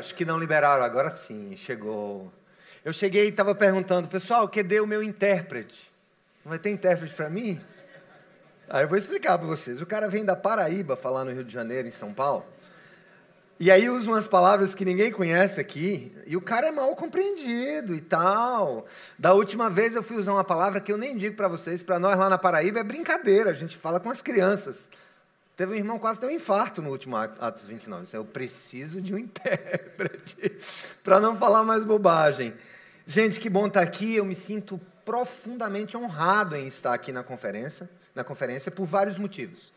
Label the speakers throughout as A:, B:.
A: Acho que não liberaram, agora sim, chegou. Eu cheguei e estava perguntando, pessoal, cadê o meu intérprete? Não vai ter intérprete para mim? Aí eu vou explicar para vocês. O cara vem da Paraíba falar no Rio de Janeiro, em São Paulo, e aí usa umas palavras que ninguém conhece aqui, e o cara é mal compreendido e tal. Da última vez eu fui usar uma palavra que eu nem digo para vocês, para nós lá na Paraíba é brincadeira, a gente fala com as crianças. Teve um irmão quase ter um infarto no último Atos 29. Isso é, eu preciso de um intérprete para não falar mais bobagem. Gente, que bom estar aqui. Eu me sinto profundamente honrado em estar aqui na conferência por vários motivos.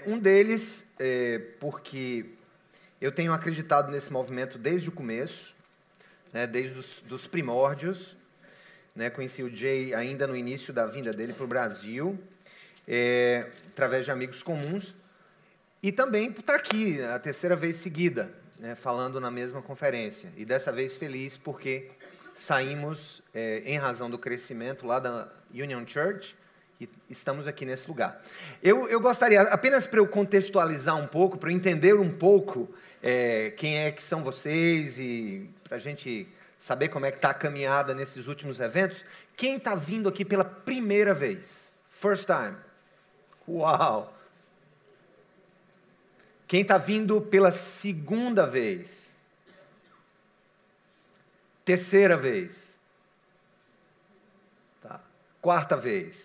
A: Um deles é porque eu tenho acreditado nesse movimento desde o começo, né, desde os primórdios. Né, conheci o Jay ainda no início da vinda dele para o Brasil, através de amigos comuns. E também por estar aqui, a terceira vez seguida, né, falando na mesma conferência. E dessa vez feliz porque saímos, em razão do crescimento lá da Union Church, e estamos aqui nesse lugar. Eu gostaria, apenas para eu contextualizar um pouco, para eu entender um pouco quem é que são vocês e para a gente saber como é que está a caminhada nesses últimos eventos. Quem está vindo aqui pela primeira vez? First time. Uau! Quem está vindo pela segunda vez? Terceira vez? Tá. Quarta vez?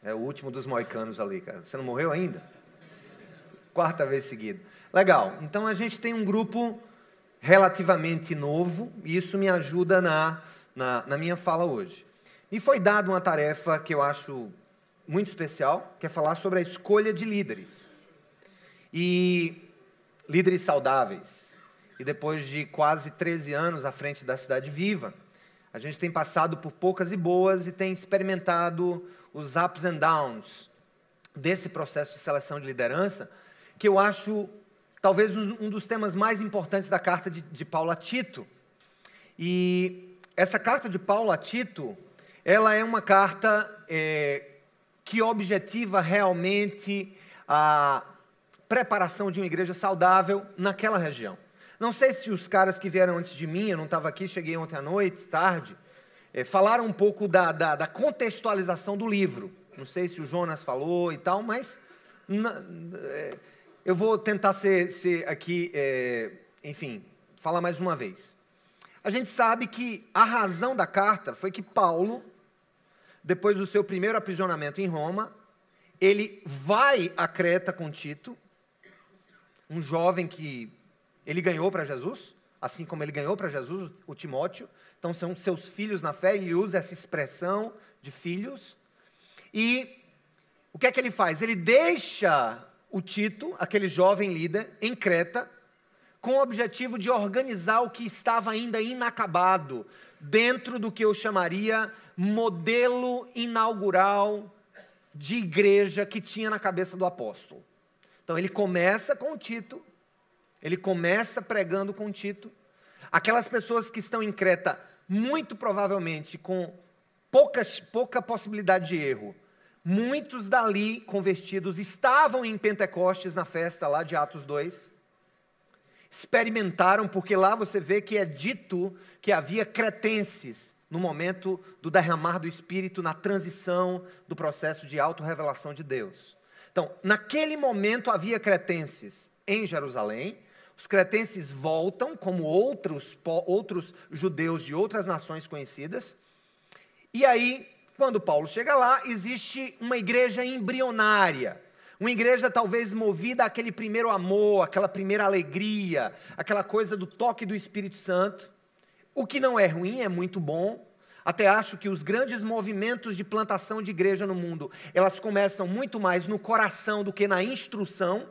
A: É o último dos moicanos ali, cara. Você não morreu ainda? Quarta vez seguida. Legal. Então, a gente tem um grupo relativamente novo, e isso me ajuda na minha fala hoje. Me foi dada uma tarefa que eu acho muito especial, que é falar sobre a escolha de líderes. E líderes saudáveis. E depois de quase 13 anos à frente da Cidade Viva, a gente tem passado por poucas e boas e tem experimentado os ups and downs desse processo de seleção de liderança, que eu acho talvez um dos temas mais importantes da carta de Paulo a Tito. E essa carta de Paulo a Tito, ela é uma carta que objetiva realmente a preparação de uma igreja saudável naquela região. Não sei se os caras que vieram antes de mim, eu não estava aqui, cheguei ontem à noite, tarde, falaram um pouco da contextualização do livro. Não sei se o Jonas falou e tal, mas eu vou tentar ser aqui, enfim, falar mais uma vez. A gente sabe que a razão da carta foi que Paulo, depois do seu primeiro aprisionamento em Roma, ele vai a Creta com Tito, um jovem que ele ganhou para Jesus, assim como ele ganhou para Jesus o Timóteo. Então, são seus filhos na fé, ele usa essa expressão de filhos. E o que é que ele faz? Ele deixa o Tito, aquele jovem líder, em Creta, com o objetivo de organizar o que estava ainda inacabado, dentro do que eu chamaria modelo inaugural de igreja que tinha na cabeça do apóstolo. Então, ele começa com Tito, ele começa pregando com Tito. Aquelas pessoas que estão em Creta, muito provavelmente com pouca possibilidade de erro, muitos dali convertidos estavam em Pentecostes na festa lá de Atos 2, experimentaram, porque lá você vê que é dito que havia cretenses no momento do derramar do Espírito, na transição do processo de autorrevelação de Deus. Então, naquele momento havia cretenses em Jerusalém, os cretenses voltam, como outros judeus de outras nações conhecidas, e aí, quando Paulo chega lá, existe uma igreja embrionária, uma igreja talvez movida àquele primeiro amor, aquela primeira alegria, aquela coisa do toque do Espírito Santo, o que não é ruim, é muito bom. Até acho que os grandes movimentos de plantação de igreja no mundo, elas começam muito mais no coração do que na instrução.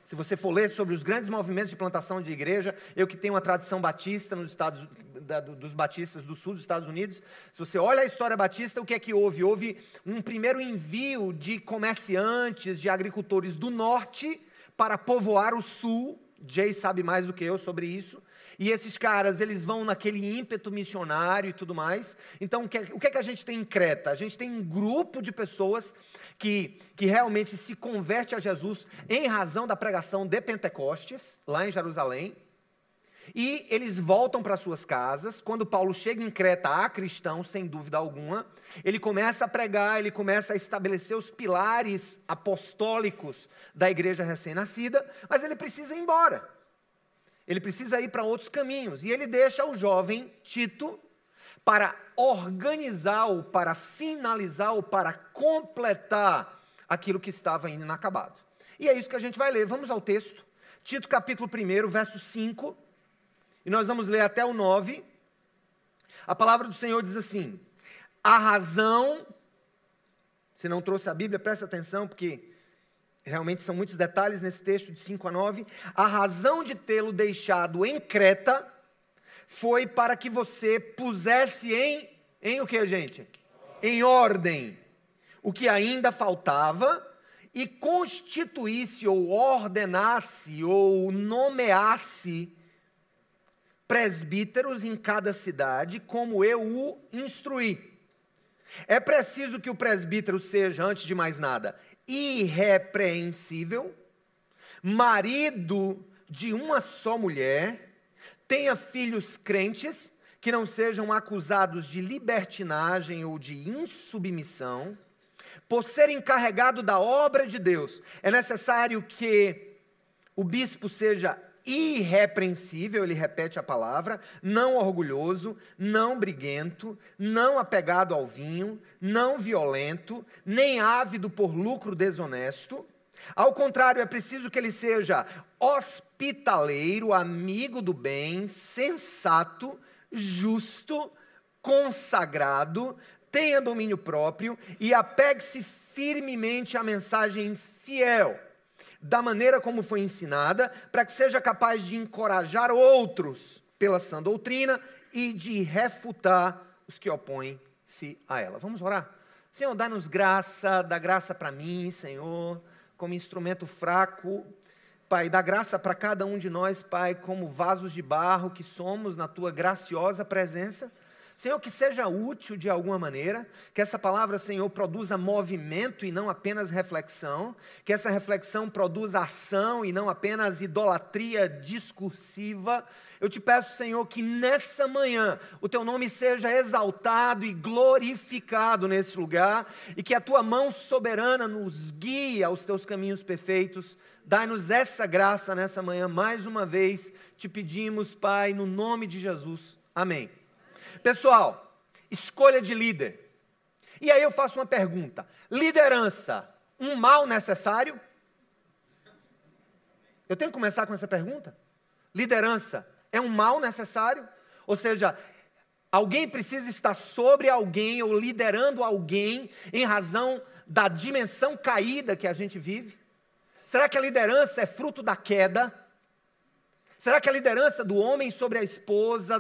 A: Se você for ler sobre os grandes movimentos de plantação de igreja, eu que tenho uma tradição batista dos batistas do sul dos Estados Unidos, se você olha a história batista, o que é que houve? Houve um primeiro envio de comerciantes, de agricultores do norte para povoar o sul. Jay sabe mais do que eu sobre isso. E esses caras, eles vão naquele ímpeto missionário e tudo mais. Então, o que é que a gente tem em Creta? A gente tem um grupo de pessoas que realmente se converte a Jesus em razão da pregação de Pentecostes, lá em Jerusalém. E eles voltam para suas casas. Quando Paulo chega em Creta, há cristãos, sem dúvida alguma. Ele começa a pregar, ele começa a estabelecer os pilares apostólicos da igreja recém-nascida, mas ele precisa ir embora. Ele precisa ir para outros caminhos. E ele deixa o jovem Tito para organizar ou para finalizar ou para completar aquilo que estava ainda inacabado. E é isso que a gente vai ler. Vamos ao texto. Tito capítulo 1, verso 5. E nós vamos ler até o 9. A palavra do Senhor diz assim: a razão, se não trouxe a Bíblia, presta atenção, porque realmente são muitos detalhes nesse texto de 5 a 9. A razão de tê-lo deixado em Creta foi para que você pusesse em o que, gente? Em ordem o que ainda faltava e constituísse ou ordenasse ou nomeasse presbíteros em cada cidade, como eu o instruí. É preciso que o presbítero seja, antes de mais nada, irrepreensível, marido de uma só mulher, tenha filhos crentes, que não sejam acusados de libertinagem ou de insubmissão. Por ser encarregado da obra de Deus, é necessário que o bispo seja irrepreensível, ele repete a palavra, não orgulhoso, não briguento, não apegado ao vinho, não violento, nem ávido por lucro desonesto. Ao contrário, é preciso que ele seja hospitaleiro, amigo do bem, sensato, justo, consagrado, tenha domínio próprio e apegue-se firmemente à mensagem fiel, da maneira como foi ensinada, para que seja capaz de encorajar outros pela sã doutrina e de refutar os que opõem-se a ela. Vamos orar? Senhor, dá-nos graça, dá graça para mim, Senhor, como instrumento fraco. Pai, dá graça para cada um de nós, Pai, como vasos de barro que somos na Tua graciosa presença. Senhor, que seja útil de alguma maneira, que essa palavra, Senhor, produza movimento e não apenas reflexão, que essa reflexão produza ação e não apenas idolatria discursiva. Eu te peço, Senhor, que nessa manhã o Teu nome seja exaltado e glorificado nesse lugar e que a Tua mão soberana nos guie aos Teus caminhos perfeitos. Dai-nos essa graça nessa manhã, mais uma vez, te pedimos, Pai, no nome de Jesus. Amém. Pessoal, escolha de líder. E aí eu faço uma pergunta: liderança, um mal necessário? Eu tenho que começar com essa pergunta. Liderança é um mal necessário? Ou seja, alguém precisa estar sobre alguém ou liderando alguém em razão da dimensão caída que a gente vive? Será que a liderança é fruto da queda? Será que a liderança do homem sobre a esposa,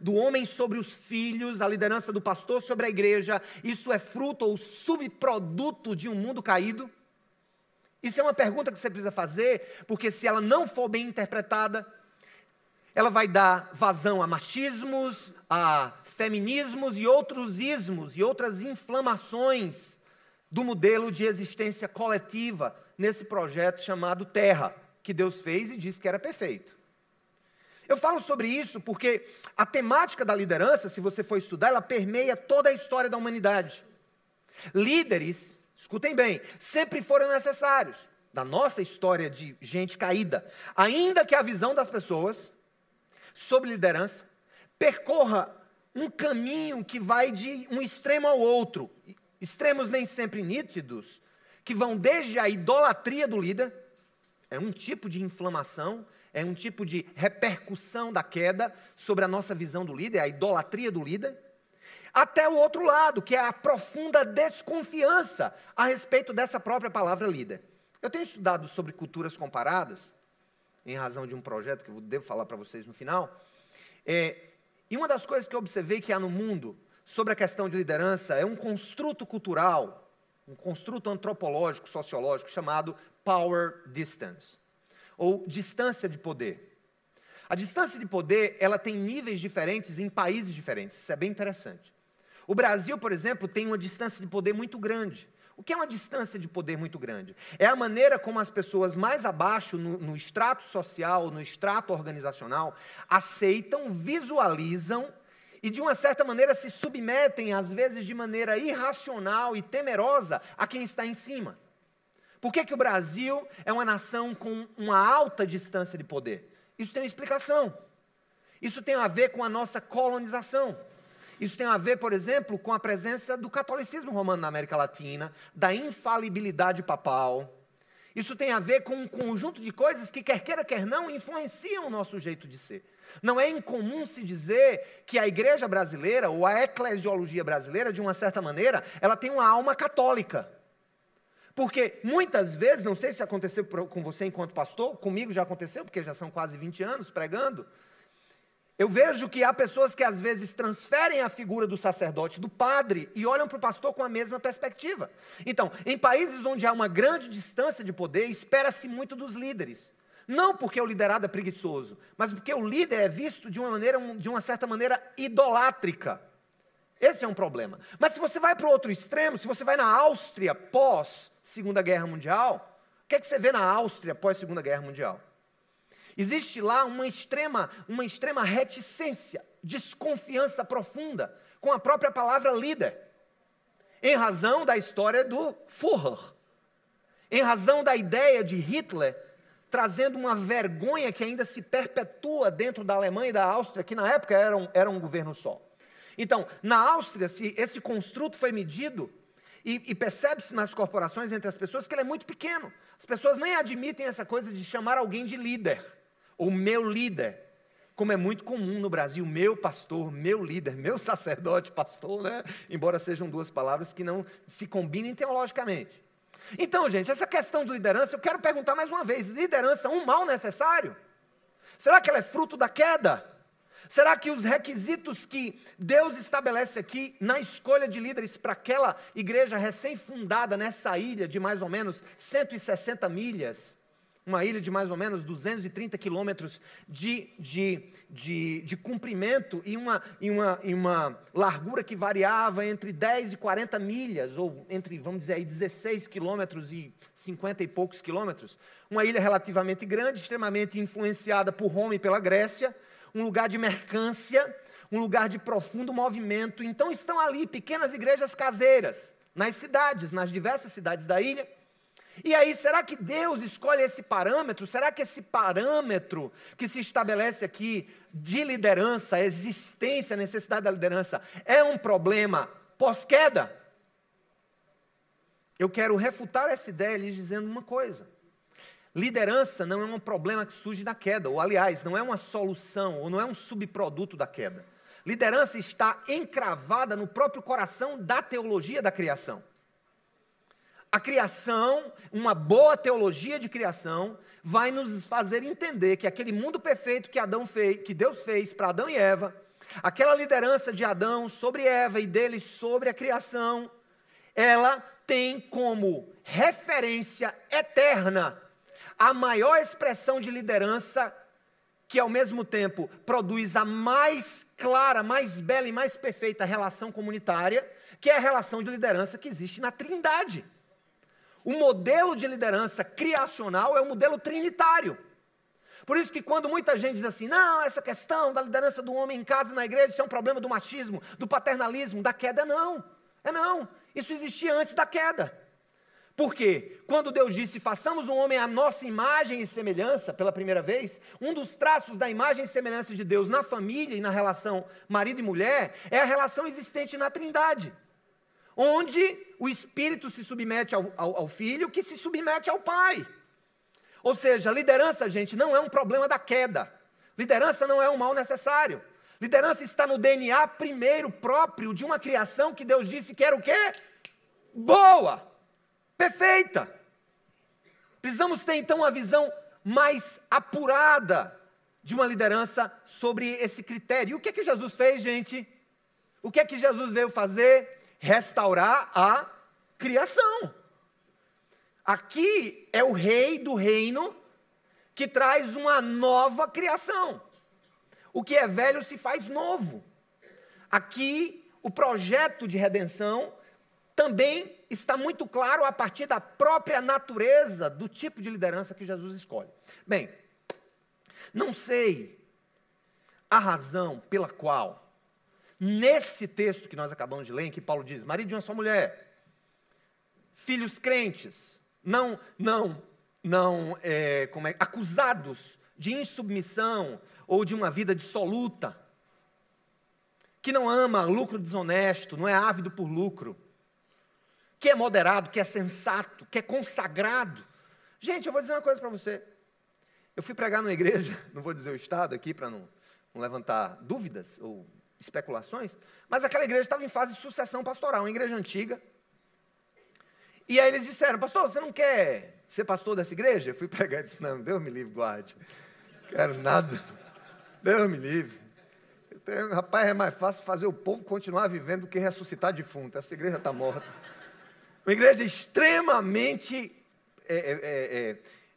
A: do homem sobre os filhos, a liderança do pastor sobre a igreja, isso é fruto ou subproduto de um mundo caído? Isso é uma pergunta que você precisa fazer, porque se ela não for bem interpretada, ela vai dar vazão a machismos, a feminismos e outros ismos e outras inflamações do modelo de existência coletiva nesse projeto chamado Terra, que Deus fez e disse que era perfeito. Eu falo sobre isso porque a temática da liderança, se você for estudar, ela permeia toda a história da humanidade. Líderes, escutem bem, sempre foram necessários da nossa história de gente caída, ainda que a visão das pessoas sobre liderança percorra um caminho que vai de um extremo ao outro, extremos nem sempre nítidos, que vão desde a idolatria do líder. É um tipo de inflamação, é um tipo de repercussão da queda sobre a nossa visão do líder, a idolatria do líder, até o outro lado, que é a profunda desconfiança a respeito dessa própria palavra líder. Eu tenho estudado sobre culturas comparadas, em razão de um projeto que eu devo falar para vocês no final, e uma das coisas que eu observei que há no mundo sobre a questão de liderança é um construto cultural, um construto antropológico, sociológico, chamado power distance, ou distância de poder. A distância de poder, ela tem níveis diferentes em países diferentes, isso é bem interessante. O Brasil, por exemplo, tem uma distância de poder muito grande. O que é uma distância de poder muito grande? É a maneira como as pessoas mais abaixo, no extrato social, no extrato organizacional, aceitam, visualizam e, de uma certa maneira, se submetem, às vezes de maneira irracional e temerosa, a quem está em cima. Por que o Brasil é uma nação com uma alta distância de poder? Isso tem uma explicação. Isso tem a ver com a nossa colonização. Isso tem a ver, por exemplo, com a presença do catolicismo romano na América Latina, da infalibilidade papal. Isso tem a ver com um conjunto de coisas que, quer queira, quer não, influenciam o nosso jeito de ser. Não é incomum se dizer que a igreja brasileira, ou a eclesiologia brasileira, de uma certa maneira, ela tem uma alma católica. Porque muitas vezes, não sei se aconteceu com você enquanto pastor, comigo já aconteceu, porque já são quase 20 anos pregando, eu vejo que há pessoas que às vezes transferem a figura do sacerdote, do padre, e olham para o pastor com a mesma perspectiva. Então, em países onde há uma grande distância de poder, espera-se muito dos líderes. Não porque o liderado é preguiçoso, mas porque o líder é visto de uma certa maneira idolátrica. Esse é um problema. Mas se você vai para o outro extremo, se você vai na Áustria pós Segunda Guerra Mundial, o que é que você vê na Áustria pós Segunda Guerra Mundial? Existe lá uma extrema reticência, desconfiança profunda com a própria palavra líder, em razão da história do Führer, em razão da ideia de Hitler, trazendo uma vergonha que ainda se perpetua dentro da Alemanha e da Áustria, que na época era um governo só. Então, na Áustria, esse construto foi medido, e percebe-se nas corporações, entre as pessoas, que ele é muito pequeno. As pessoas nem admitem essa coisa de chamar alguém de líder, ou meu líder, como é muito comum no Brasil, meu pastor, meu líder, meu sacerdote, pastor, né? Embora sejam duas palavras que não se combinem teologicamente. Então, gente, essa questão de liderança, eu quero perguntar mais uma vez, liderança é um mal necessário? Será que ela é fruto da queda? Será que os requisitos que Deus estabelece aqui na escolha de líderes para aquela igreja recém-fundada nessa ilha de mais ou menos 160 milhas, uma ilha de mais ou menos 230 quilômetros de comprimento e uma largura que variava entre 10 e 40 milhas, ou entre, vamos dizer aí, 16 quilômetros e 50 e poucos quilômetros, uma ilha relativamente grande, extremamente influenciada por Roma e pela Grécia, um lugar de mercância, um lugar de profundo movimento. Então estão ali pequenas igrejas caseiras, nas cidades, nas diversas cidades da ilha. E aí, será que Deus escolhe esse parâmetro? Será que esse parâmetro que se estabelece aqui de liderança, a existência, a necessidade da liderança, é um problema pós-queda? Eu quero refutar essa ideia lhes dizendo uma coisa. Liderança não é um problema que surge da queda, ou aliás, não é uma solução, ou não é um subproduto da queda. Liderança está encravada no próprio coração da teologia da criação. A criação, uma boa teologia de criação, vai nos fazer entender que aquele mundo perfeito que Deus fez para Adão e Eva, aquela liderança de Adão sobre Eva e dele sobre a criação, ela tem como referência eterna a maior expressão de liderança que, ao mesmo tempo, produz a mais clara, mais bela e mais perfeita relação comunitária, que é a relação de liderança que existe na Trindade. O modelo de liderança criacional é o modelo trinitário. Por isso que quando muita gente diz assim, não, essa questão da liderança do homem em casa e na igreja, isso é um problema do machismo, do paternalismo, da queda, não. Não. Isso existia antes da queda. Por quê? Quando Deus disse, façamos um homem à nossa imagem e semelhança, pela primeira vez, um dos traços da imagem e semelhança de Deus na família e na relação marido e mulher, é a relação existente na Trindade, onde o Espírito se submete ao Filho, que se submete ao Pai. Ou seja, liderança, gente, não é um problema da queda. Liderança não é um mal necessário. Liderança está no DNA primeiro próprio de uma criação que Deus disse que era o quê? Boa, perfeita. Precisamos ter então uma visão mais apurada de uma liderança sobre esse critério. E o que é que Jesus fez, gente? O que é que Jesus veio fazer? Restaurar a criação. Aqui é o rei do reino que traz uma nova criação. O que é velho se faz novo. Aqui, o projeto de redenção também está muito claro a partir da própria natureza do tipo de liderança que Jesus escolhe. Bem, não sei a razão pela qual, nesse texto que nós acabamos de ler, em que Paulo diz, marido de uma só mulher, filhos crentes, acusados de insubmissão ou de uma vida dissoluta, que não ama lucro desonesto, não é ávido por lucro, que é moderado, que é sensato, que é consagrado. Gente, eu vou dizer uma coisa para você. Eu fui pregar numa igreja, não vou dizer o estado aqui para não levantar dúvidas ou especulações, mas aquela igreja estava em fase de sucessão pastoral, uma igreja antiga. E aí eles disseram, pastor, você não quer ser pastor dessa igreja? Eu fui pregar e disse, não, Deus me livre, guarde. Quero nada. Deus me livre. Rapaz, é mais fácil fazer o povo continuar vivendo do que ressuscitar defunto. Essa igreja está morta. Uma igreja extremamente,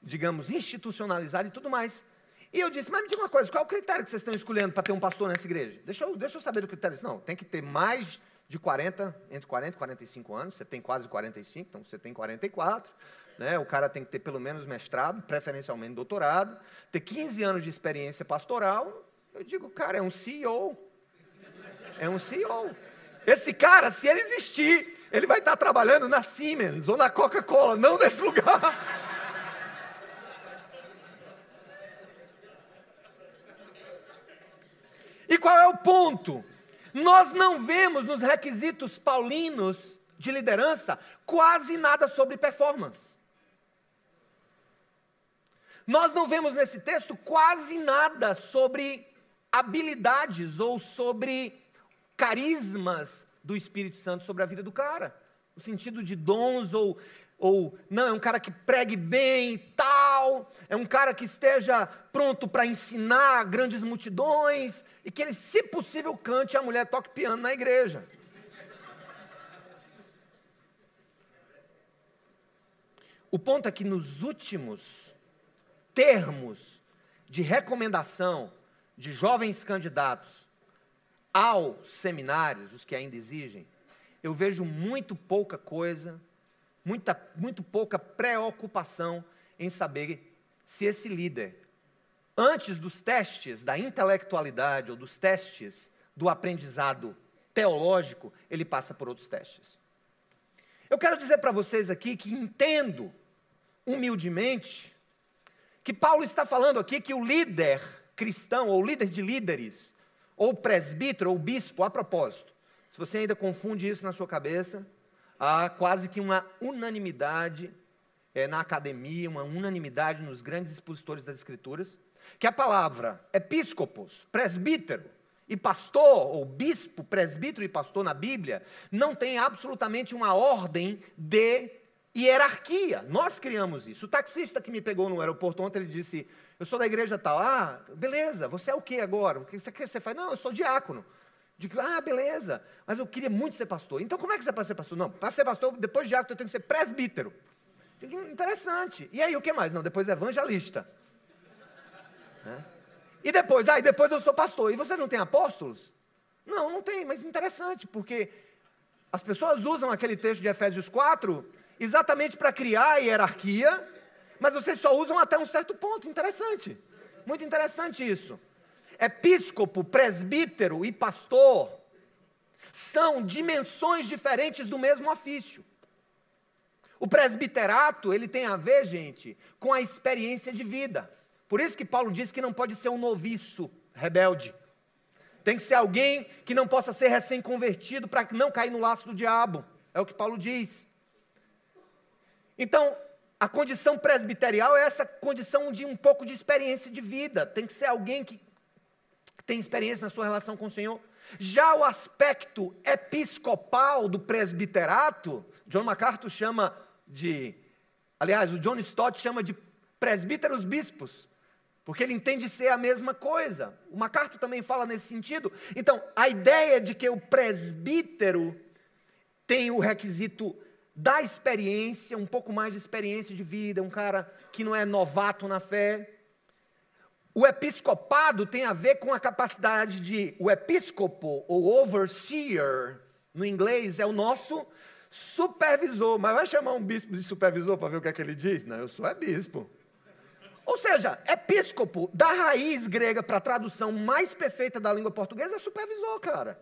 A: digamos, institucionalizada e tudo mais. E eu disse, mas me diga uma coisa, qual é o critério que vocês estão escolhendo para ter um pastor nessa igreja? Deixa eu saber do critério. Não, tem que ter mais de 40, entre 40 e 45 anos. Você tem quase 45, então você tem 44. Né? O cara tem que ter pelo menos mestrado, preferencialmente doutorado, ter 15 anos de experiência pastoral. Eu digo, cara, é um CEO. É um CEO. Esse cara, se ele existir, ele vai estar trabalhando na Siemens ou na Coca-Cola, não nesse lugar. E qual é o ponto? Nós não vemos nos requisitos paulinos de liderança quase nada sobre performance. Nós não vemos nesse texto quase nada sobre habilidades ou sobre carismas do Espírito Santo sobre a vida do cara. No sentido de dons ou não, é um cara que pregue bem e tal, é um cara que esteja pronto para ensinar grandes multidões e que ele, se possível, cante e a mulher toque piano na igreja. O ponto é que nos últimos termos de recomendação de jovens candidatos aos seminários, os que ainda exigem, eu vejo muito pouca coisa, muito pouca preocupação em saber se esse líder, antes dos testes da intelectualidade ou dos testes do aprendizado teológico, ele passa por outros testes. Eu quero dizer para vocês aqui que entendo, humildemente, que Paulo está falando aqui que o líder cristão, ou líder de líderes, ou presbítero, ou bispo, a propósito, se você ainda confunde isso na sua cabeça, há quase que uma unanimidade na academia, uma unanimidade nos grandes expositores das Escrituras, que a palavra episcopos, presbítero e pastor, ou bispo, presbítero e pastor na Bíblia, não tem absolutamente uma ordem de hierarquia. Nós criamos isso. O taxista que me pegou no aeroporto ontem, ele disse, eu sou da igreja tal. Ah, beleza, você é o que agora? O que você faz? Não, eu sou diácono. Digo, ah, beleza, mas eu queria muito ser pastor. Então, como é que você pode ser pastor? Não, para ser pastor, depois de diácono, eu tenho que ser presbítero. Digo, interessante. E aí, o que mais? Não, depois evangelista. E depois eu sou pastor. E vocês não têm apóstolos? Não, não tem, mas interessante, porque as pessoas usam aquele texto de Efésios 4 exatamente para criar a hierarquia, mas vocês só usam até um certo ponto. Interessante, muito interessante isso. Episcopo, presbítero e pastor são dimensões diferentes do mesmo ofício. O presbiterato, ele tem a ver, gente, com a experiência de vida. Por isso que Paulo diz que não pode ser um noviço rebelde. Tem que ser alguém que não possa ser recém-convertido para não cair no laço do diabo. É o que Paulo diz. Então, a condição presbiterial é essa condição de um pouco de experiência de vida. Tem que ser alguém que tem experiência na sua relação com o Senhor. Já o aspecto episcopal do presbiterato, John MacArthur chama o John Stott chama de presbíteros bispos, porque ele entende ser a mesma coisa. O MacArthur também fala nesse sentido. Então, a ideia de que o presbítero tem o requisito da experiência, um pouco mais de experiência de vida, um cara que não é novato na fé. O episcopado tem a ver com a capacidade o episcopo, ou overseer, no inglês, é o nosso supervisor. Mas vai chamar um bispo de supervisor para ver o que é que ele diz? Não, eu sou bispo. Ou seja, episcopo, da raiz grega para a tradução mais perfeita da língua portuguesa, é supervisor, cara.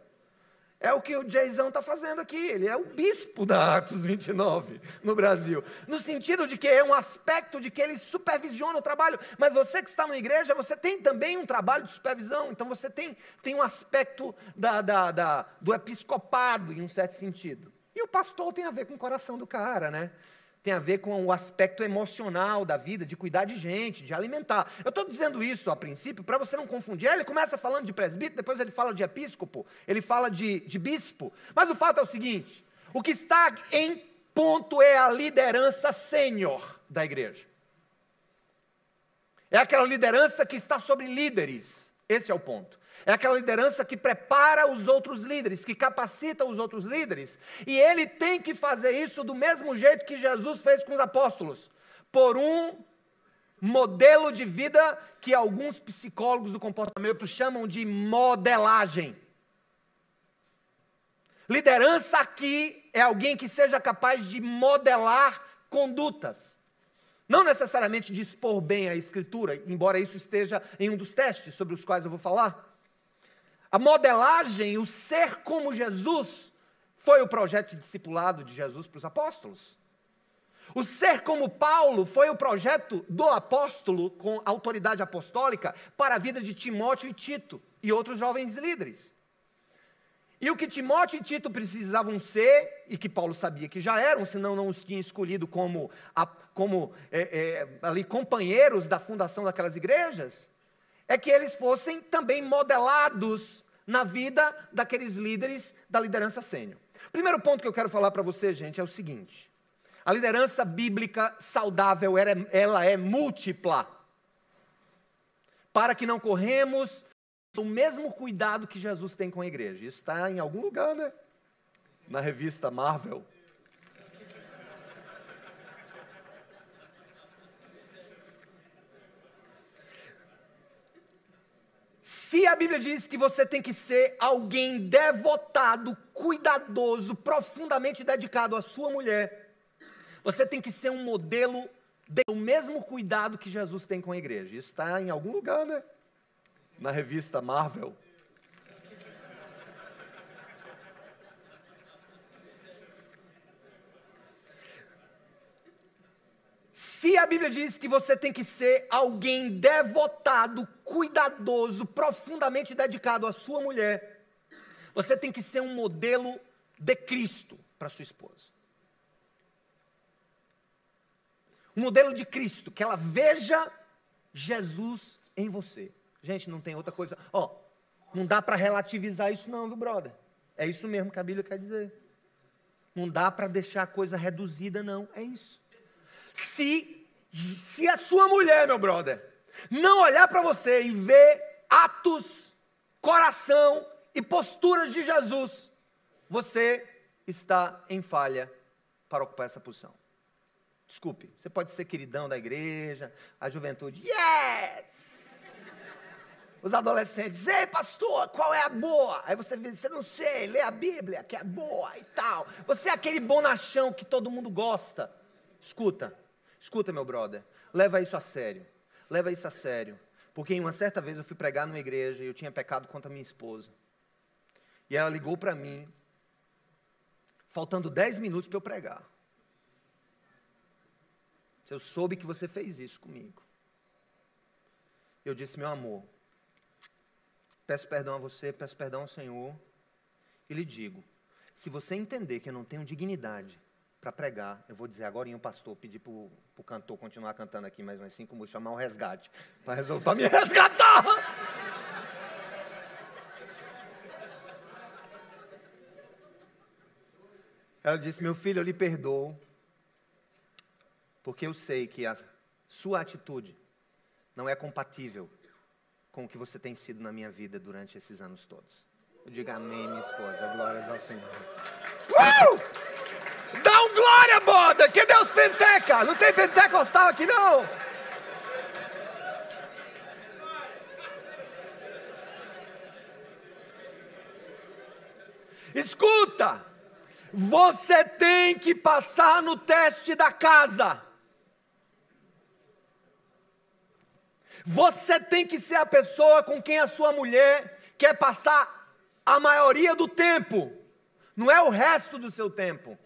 A: É o que o Jason está fazendo aqui. Ele é o bispo da Atos 29 no Brasil. No sentido de que é um aspecto de que ele supervisiona o trabalho. Mas você que está na igreja, você tem também um trabalho de supervisão. Então você tem um aspecto do episcopado, em um certo sentido. E o pastor tem a ver com o coração do cara, né? Tem a ver com o aspecto emocional da vida, de cuidar de gente, de alimentar. Eu estou dizendo isso a princípio para você não confundir. Ele começa falando de presbítero, depois ele fala de episcopo, ele fala de bispo. Mas o fato é o seguinte, o que está em ponto é a liderança sênior da igreja. É aquela liderança que está sobre líderes. Esse é o ponto. É aquela liderança que prepara os outros líderes, que capacita os outros líderes. E ele tem que fazer isso do mesmo jeito que Jesus fez com os apóstolos. Por um modelo de vida que alguns psicólogos do comportamento chamam de modelagem. Liderança aqui é alguém que seja capaz de modelar condutas. Não necessariamente de expor bem a Escritura, embora isso esteja em um dos testes sobre os quais eu vou falar. A modelagem, o ser como Jesus, foi o projeto de discipulado de Jesus para os apóstolos. O ser como Paulo foi o projeto do apóstolo com autoridade apostólica para a vida de Timóteo e Tito e outros jovens líderes. E o que Timóteo e Tito precisavam ser, e que Paulo sabia que já eram, senão não os tinha escolhido como ali companheiros da fundação daquelas igrejas, é que eles fossem também modelados na vida daqueles líderes da liderança sênior. Primeiro ponto que eu quero falar para você, gente, é o seguinte. A liderança bíblica saudável, ela é múltipla. Para que não corremos o mesmo cuidado que Jesus tem com a igreja. Isso está em algum lugar, né? Na revista Marvel. Se a Bíblia diz que você tem que ser alguém devotado, cuidadoso, profundamente dedicado à sua mulher, você tem que ser um modelo do mesmo cuidado que Jesus tem com a igreja. Isso está em algum lugar, né? Na revista Marvel. Se a Bíblia diz que você tem que ser alguém devotado, cuidadoso, profundamente dedicado à sua mulher, você tem que ser um modelo de Cristo para sua esposa. Um modelo de Cristo, que ela veja Jesus em você. Gente, não tem outra coisa. Não dá para relativizar isso não, viu, brother? É isso mesmo que a Bíblia quer dizer. Não dá para deixar a coisa reduzida, não. É isso. Se a sua mulher, meu brother, não olhar para você e ver atos, coração e posturas de Jesus, você está em falha para ocupar essa posição. Desculpe, você pode ser queridão da igreja, a juventude, yes! Os adolescentes, ei pastor, qual é a boa? Aí você diz, você não sei, lê a Bíblia, que é boa e tal. Você é aquele bonachão que todo mundo gosta. Escuta, meu brother, leva isso a sério, porque em uma certa vez eu fui pregar numa igreja e eu tinha pecado contra a minha esposa, e ela ligou para mim, faltando 10 minutos para eu pregar, eu soube que você fez isso comigo, eu disse, meu amor, peço perdão a você, peço perdão ao Senhor, e lhe digo, se você entender que eu não tenho dignidade para pregar, eu vou dizer agora em um pastor, pedir para o cantor continuar cantando aqui mais umas 5 músicas, chamar o resgate, para me resgatar. Ela disse, meu filho, eu lhe perdoo, porque eu sei que a sua atitude não é compatível com o que você tem sido na minha vida durante esses anos todos. Eu digo amém, minha esposa, glórias ao Senhor. Dá um glória, boda! Que Deus penteca! Não tem pentecostal aqui, não! Escuta! Você tem que passar no teste da casa. Você tem que ser a pessoa com quem a sua mulher quer passar a maioria do tempo. Não é o resto do seu tempo.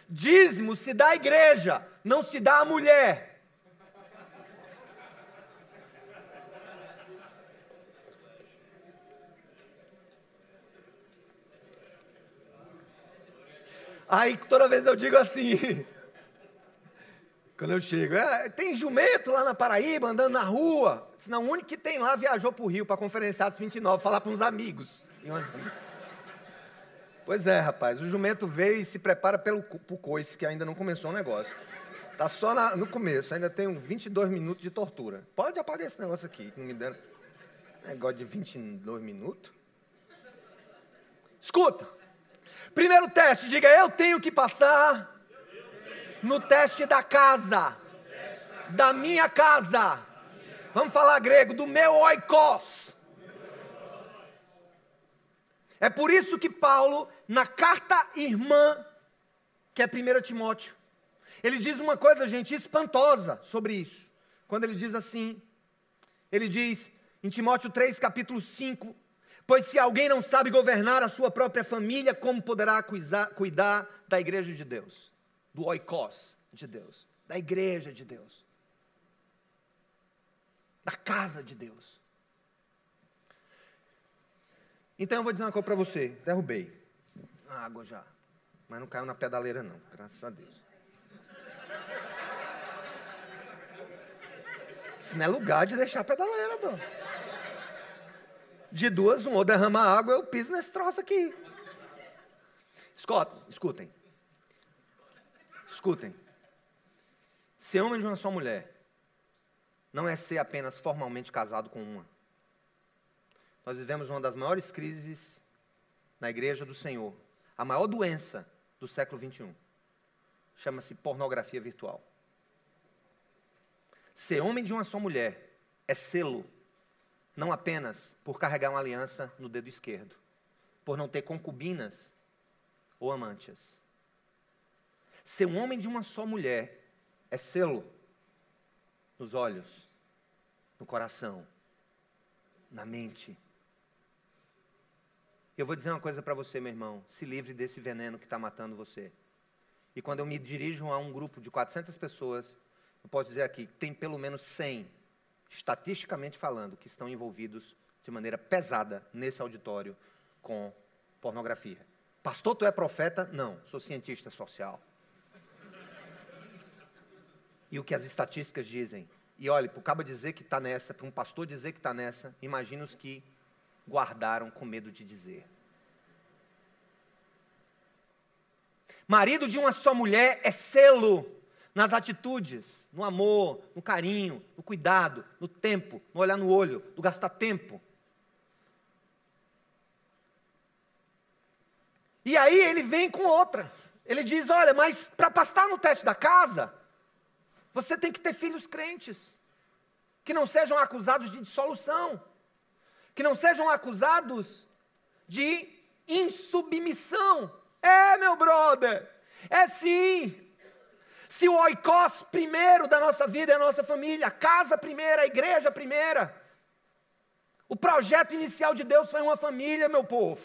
A: Dízimo se dá à igreja, não se dá à mulher. Aí toda vez eu digo assim, quando eu chego, tem jumento lá na Paraíba, andando na rua. Senão o único que tem lá viajou para o Rio, para a Conferência Atos 29, falar para uns amigos. Pois é, rapaz, o jumento veio e se prepara pro coice, que ainda não começou o negócio. Está só no começo, ainda tem uns 22 minutos de tortura. Pode apagar esse negócio aqui, que não me deram. Negócio de 22 minutos. Escuta. Primeiro teste, diga, eu tenho que passar no teste da casa, da minha casa. Vamos falar grego, do meu oikos. É por isso que Paulo, na carta irmã, que é 1 Timóteo, ele diz uma coisa, gente, espantosa sobre isso. Quando ele diz assim, ele diz em Timóteo 3, capítulo 5, pois se alguém não sabe governar a sua própria família, como poderá cuidar da igreja de Deus? Do oikos de Deus, da igreja de Deus, da casa de Deus. Então eu vou dizer uma coisa para você, derrubei a água já, mas não caiu na pedaleira não, graças a Deus. Isso não é lugar de deixar a pedaleira, mano. De duas, ou derrama água, eu piso nesse troço aqui. Escutem. Ser homem de uma só mulher não é ser apenas formalmente casado com uma. Nós vivemos uma das maiores crises na igreja do Senhor. A maior doença do século 21. Chama-se pornografia virtual. Ser homem de uma só mulher é sê-lo, não apenas por carregar uma aliança no dedo esquerdo, por não ter concubinas ou amantes. Ser um homem de uma só mulher é sê-lo nos olhos, no coração, na mente. Eu vou dizer uma coisa para você, meu irmão, se livre desse veneno que está matando você. E quando eu me dirijo a um grupo de 400 pessoas, eu posso dizer aqui, tem pelo menos 100, estatisticamente falando, que estão envolvidos de maneira pesada nesse auditório com pornografia. Pastor, tu é profeta? Não, sou cientista social. E o que as estatísticas dizem? E olha, para o cabo dizer que está nessa, para um pastor dizer que está nessa, imagina os que guardaram com medo de dizer. Marido de uma só mulher é selo nas atitudes, no amor, no carinho, no cuidado, no tempo, no olhar no olho, no gastar tempo. E aí ele vem com outra. Ele diz, olha, mas para passar no teste da casa, você tem que ter filhos crentes, que não sejam acusados de dissolução, que não sejam acusados de insubmissão. É, meu brother, é sim. Se o oikos primeiro da nossa vida é a nossa família, a casa primeira, a igreja primeira. O projeto inicial de Deus foi uma família, meu povo.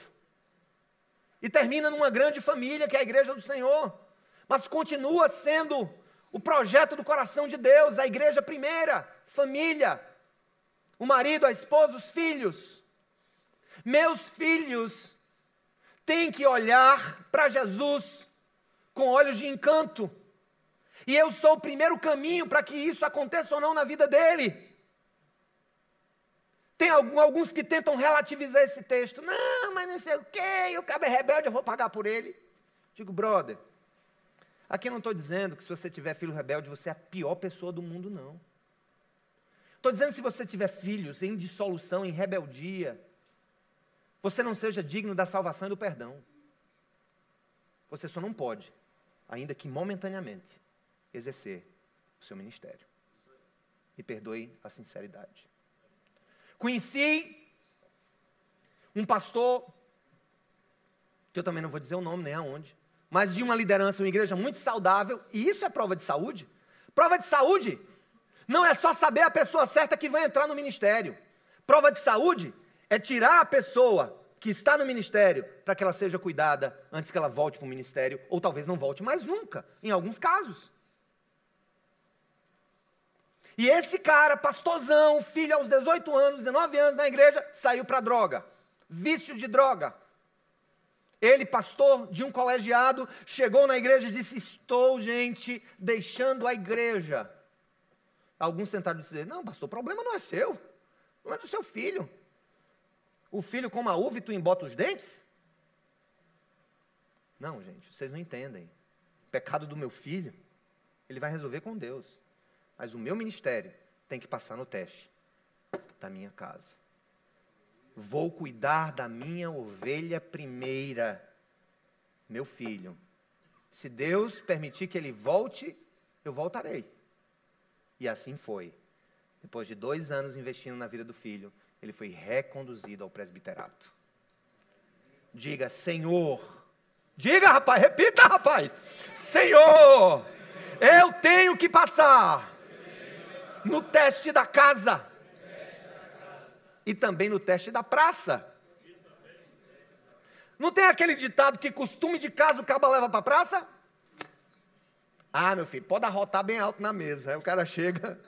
A: E termina numa grande família, que é a igreja do Senhor. Mas continua sendo o projeto do coração de Deus, a igreja primeira, família. O marido, a esposa, os filhos. Meus filhos têm que olhar para Jesus com olhos de encanto. E eu sou o primeiro caminho para que isso aconteça ou não na vida dele. Tem alguns que tentam relativizar esse texto. Não, mas não sei o quê, o cabo é rebelde, eu vou pagar por ele. Digo, brother, aqui eu não estou dizendo que se você tiver filho rebelde, você é a pior pessoa do mundo, não. Estou dizendo que se você tiver filhos em dissolução, em rebeldia, você não seja digno da salvação e do perdão. Você só não pode, ainda que momentaneamente, exercer o seu ministério. E perdoe a sinceridade. Conheci um pastor, que eu também não vou dizer o nome nem aonde, mas de uma liderança, uma igreja muito saudável, e isso é prova de saúde. Prova de saúde não é só saber a pessoa certa que vai entrar no ministério. Prova de saúde é tirar a pessoa que está no ministério para que ela seja cuidada antes que ela volte para o ministério, ou talvez não volte mais nunca, em alguns casos. E esse cara, pastorzão, filho aos 18 anos, 19 anos na igreja, saiu para droga, vício de droga. Ele, pastor de um colegiado, chegou na igreja e disse: estou, gente, deixando a igreja. Alguns tentaram dizer: não, pastor, o problema não é seu, não é do seu filho. O filho come a uva e tu embota os dentes? Não, gente, vocês não entendem. O pecado do meu filho, ele vai resolver com Deus. Mas o meu ministério tem que passar no teste da minha casa. Vou cuidar da minha ovelha primeira, meu filho. Se Deus permitir que ele volte, eu voltarei. E assim foi. Depois de 2 anos investindo na vida do filho, ele foi reconduzido ao presbiterato. Diga: Senhor. Diga, rapaz, repita, rapaz. Senhor, eu tenho que passar no teste da casa. E também no teste da praça. Não tem aquele ditado que costume de casa o cabo leva para a praça? Ah, meu filho, pode arrotar bem alto na mesa. Aí o cara chega,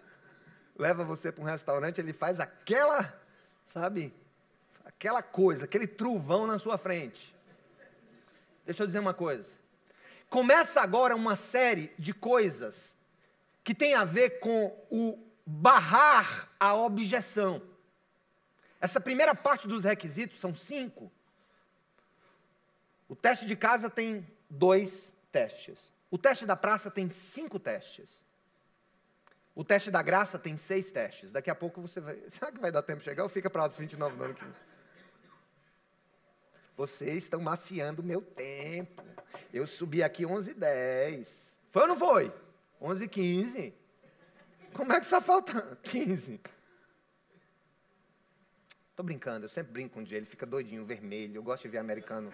A: leva você para um restaurante, ele faz aquela, sabe, aquela coisa, aquele truvão na sua frente. Deixa eu dizer uma coisa. Começa agora uma série de coisas que tem a ver com o barrar a objeção. Essa primeira parte dos requisitos são 5. O teste de casa tem 2 testes. O teste da praça tem 5 testes. O teste da graça tem 6 testes. Daqui a pouco você vai... Será que vai dar tempo de chegar ou fica para os 29 do ano que vem? Vocês estão mafiando o meu tempo. Eu subi aqui 11h10. Foi ou não foi? 11h15. Como é que só falta 15? Estou brincando, eu sempre brinco com o Jay, ele fica doidinho, vermelho. Eu gosto de ver americano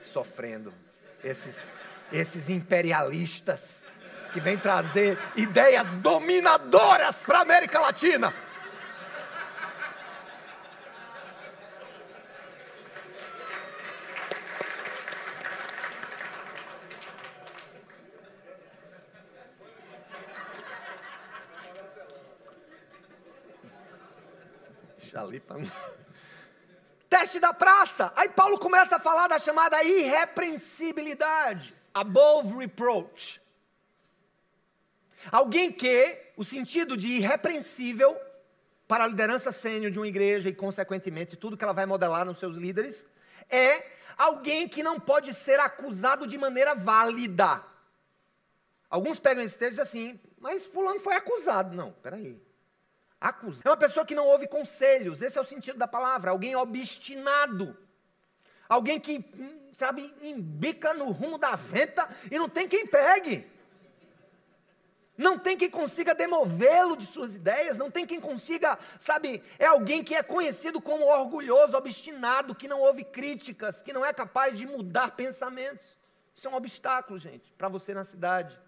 A: sofrendo. Esses imperialistas que vêm trazer ideias dominadoras para a América Latina. Teste da praça. Aí Paulo começa a falar da chamada irrepreensibilidade. Above reproach. Alguém que, o sentido de irrepreensível para a liderança sênior de uma igreja e, consequentemente, tudo que ela vai modelar nos seus líderes, é alguém que não pode ser acusado de maneira válida. Alguns pegam esse texto e dizem assim: mas fulano foi acusado. Não, peraí. Acusado. É uma pessoa que não ouve conselhos, esse é o sentido da palavra. Alguém obstinado. Alguém que, sabe, embica no rumo da venta e não tem quem pegue. Não tem quem consiga demovê-lo de suas ideias, não tem quem consiga, sabe, é alguém que é conhecido como orgulhoso, obstinado, que não ouve críticas, que não é capaz de mudar pensamentos. Isso é um obstáculo, gente, para você na cidade.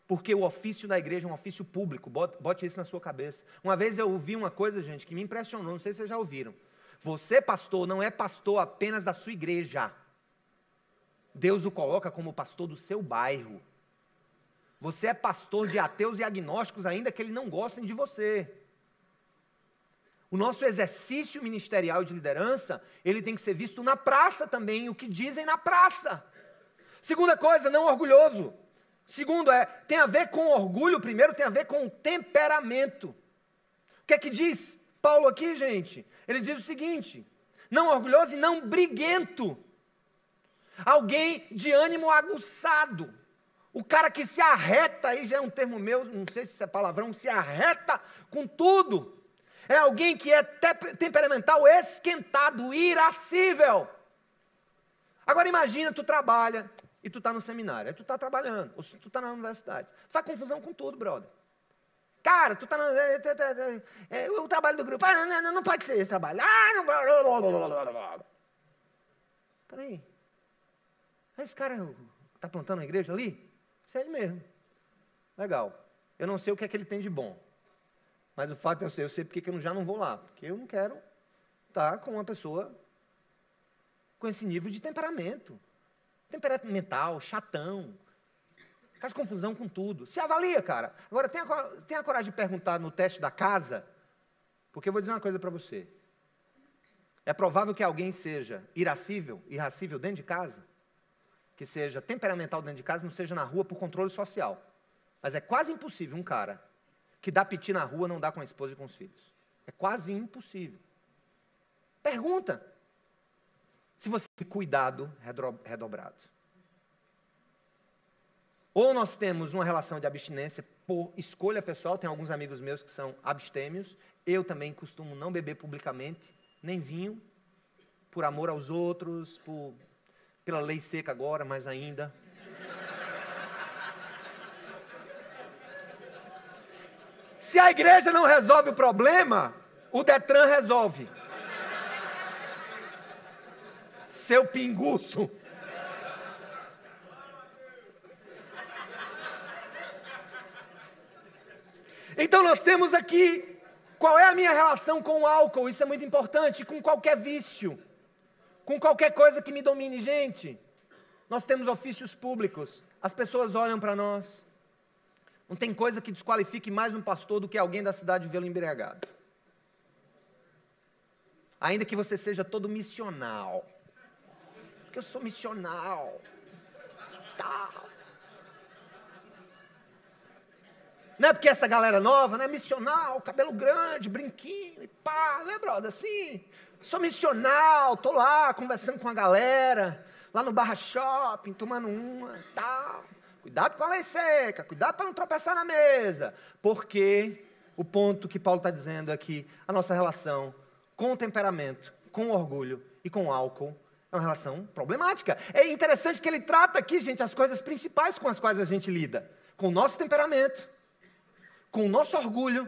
A: Porque o ofício da igreja é um ofício público, bote isso na sua cabeça. Uma vez eu ouvi uma coisa, gente, que me impressionou, não sei se vocês já ouviram. Você, pastor, não é pastor apenas da sua igreja. Deus o coloca como pastor do seu bairro. Você é pastor de ateus e agnósticos, ainda que eles não gostem de você. O nosso exercício ministerial de liderança, ele tem que ser visto na praça também, o que dizem na praça. Segunda coisa, não orgulhoso. Segundo, tem a ver com orgulho. Primeiro, tem a ver com temperamento. O que é que diz Paulo aqui, gente? Ele diz o seguinte: não orgulhoso e não briguento. Alguém de ânimo aguçado. O cara que se arreta, aí já é um termo meu, não sei se é palavrão, se arreta com tudo. É alguém que é temperamental, esquentado, irascível. Agora imagina, tu trabalha e tu está no seminário, aí tu está trabalhando, ou tu está na universidade. Tu faz confusão com tudo, brother. Cara, tu está no... o trabalho do grupo, não pode ser esse trabalho. Peraí. Esse cara Está plantando uma igreja ali? Isso é ele mesmo. Legal. Eu não sei o que é que ele tem de bom. Mas o fato é eu sei porque que eu já não vou lá. Porque eu não quero estar com uma pessoa com esse nível de temperamento. Temperamental, chatão. Faz confusão com tudo. Se avalia, cara. Agora, tenha a coragem de perguntar no teste da casa, porque eu vou dizer uma coisa para você. É provável que alguém seja irascível dentro de casa, que seja temperamental dentro de casa, não seja na rua por controle social. Mas é quase impossível um cara que dá piti na rua não dá com a esposa e com os filhos. É quase impossível. Pergunta. Se você tem cuidado redobrado. Ou nós temos uma relação de abstinência por escolha pessoal, tem alguns amigos meus que são abstêmios, eu também costumo não beber publicamente, nem vinho, por amor aos outros, pela lei seca agora, mais ainda. Se a igreja não resolve o problema, o Detran resolve. Seu pinguço. Então nós temos aqui, qual é a minha relação com o álcool? Isso é muito importante, com qualquer vício, com qualquer coisa que me domine. Gente, nós temos ofícios públicos, as pessoas olham para nós. Não tem coisa que desqualifique mais um pastor do que alguém da cidade vê-lo embriagado. Ainda que você seja todo missional. Porque eu sou missional. Tá. Não é porque essa galera nova, né? Missional, cabelo grande, brinquinho, e pá, né, brother? Assim, sou missional, tô lá conversando com a galera, lá no Barra Shopping, tomando uma e tal. Cuidado com a lei seca, cuidado para não tropeçar na mesa. Porque o ponto que Paulo está dizendo é que a nossa relação com o temperamento, com o orgulho e com o álcool é uma relação problemática. É interessante que ele trata aqui, gente, as coisas principais com as quais a gente lida. Com o nosso temperamento, com o nosso orgulho,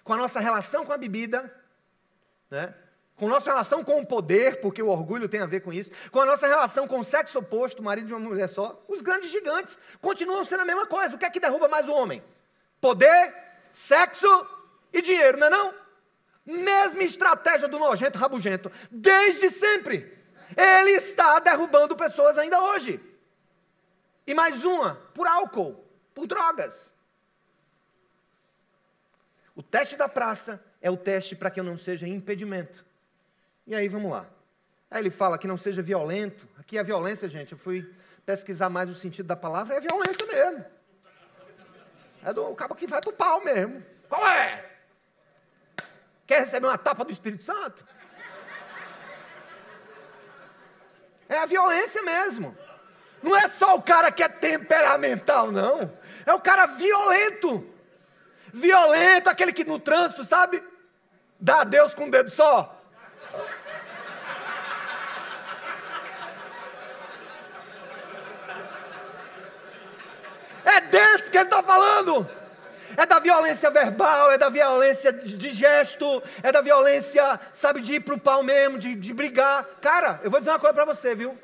A: com a nossa relação com a bebida, né? Com a nossa relação com o poder, porque o orgulho tem a ver com isso, com a nossa relação com o sexo oposto, marido de uma mulher só, os grandes gigantes continuam sendo a mesma coisa. O que é que derruba mais o homem? Poder, sexo e dinheiro, não é não? Mesma estratégia do nojento rabugento, desde sempre. Ele está derrubando pessoas ainda hoje. E mais uma, por álcool, por drogas. O teste da praça é o teste para que eu não seja impedimento. E aí, vamos lá. Aí ele fala que não seja violento. Aqui a violência, gente, eu fui pesquisar mais o sentido da palavra, é violência mesmo. É do cabo que vai pro pau mesmo. Qual é? Quer receber uma tapa do Espírito Santo? É a violência mesmo. Não é só o cara que é temperamental, não. É o cara violento. Violento, aquele que no trânsito, sabe? Dá adeus com um dedo só. É desse que ele está falando. É da violência verbal, é da violência de gesto, é da violência, sabe, de ir pro pau mesmo, de brigar. Cara, eu vou dizer uma coisa para você, viu?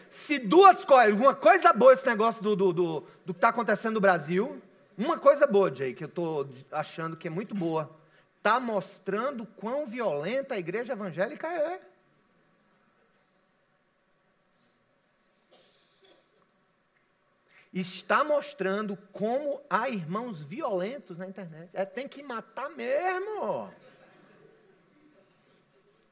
A: Se duas coisas, uma coisa boa esse negócio do que está acontecendo no Brasil, uma coisa boa, Jay, que eu estou achando que é muito boa, está mostrando quão violenta a igreja evangélica é. Está mostrando como há irmãos violentos na internet. Tem que matar mesmo.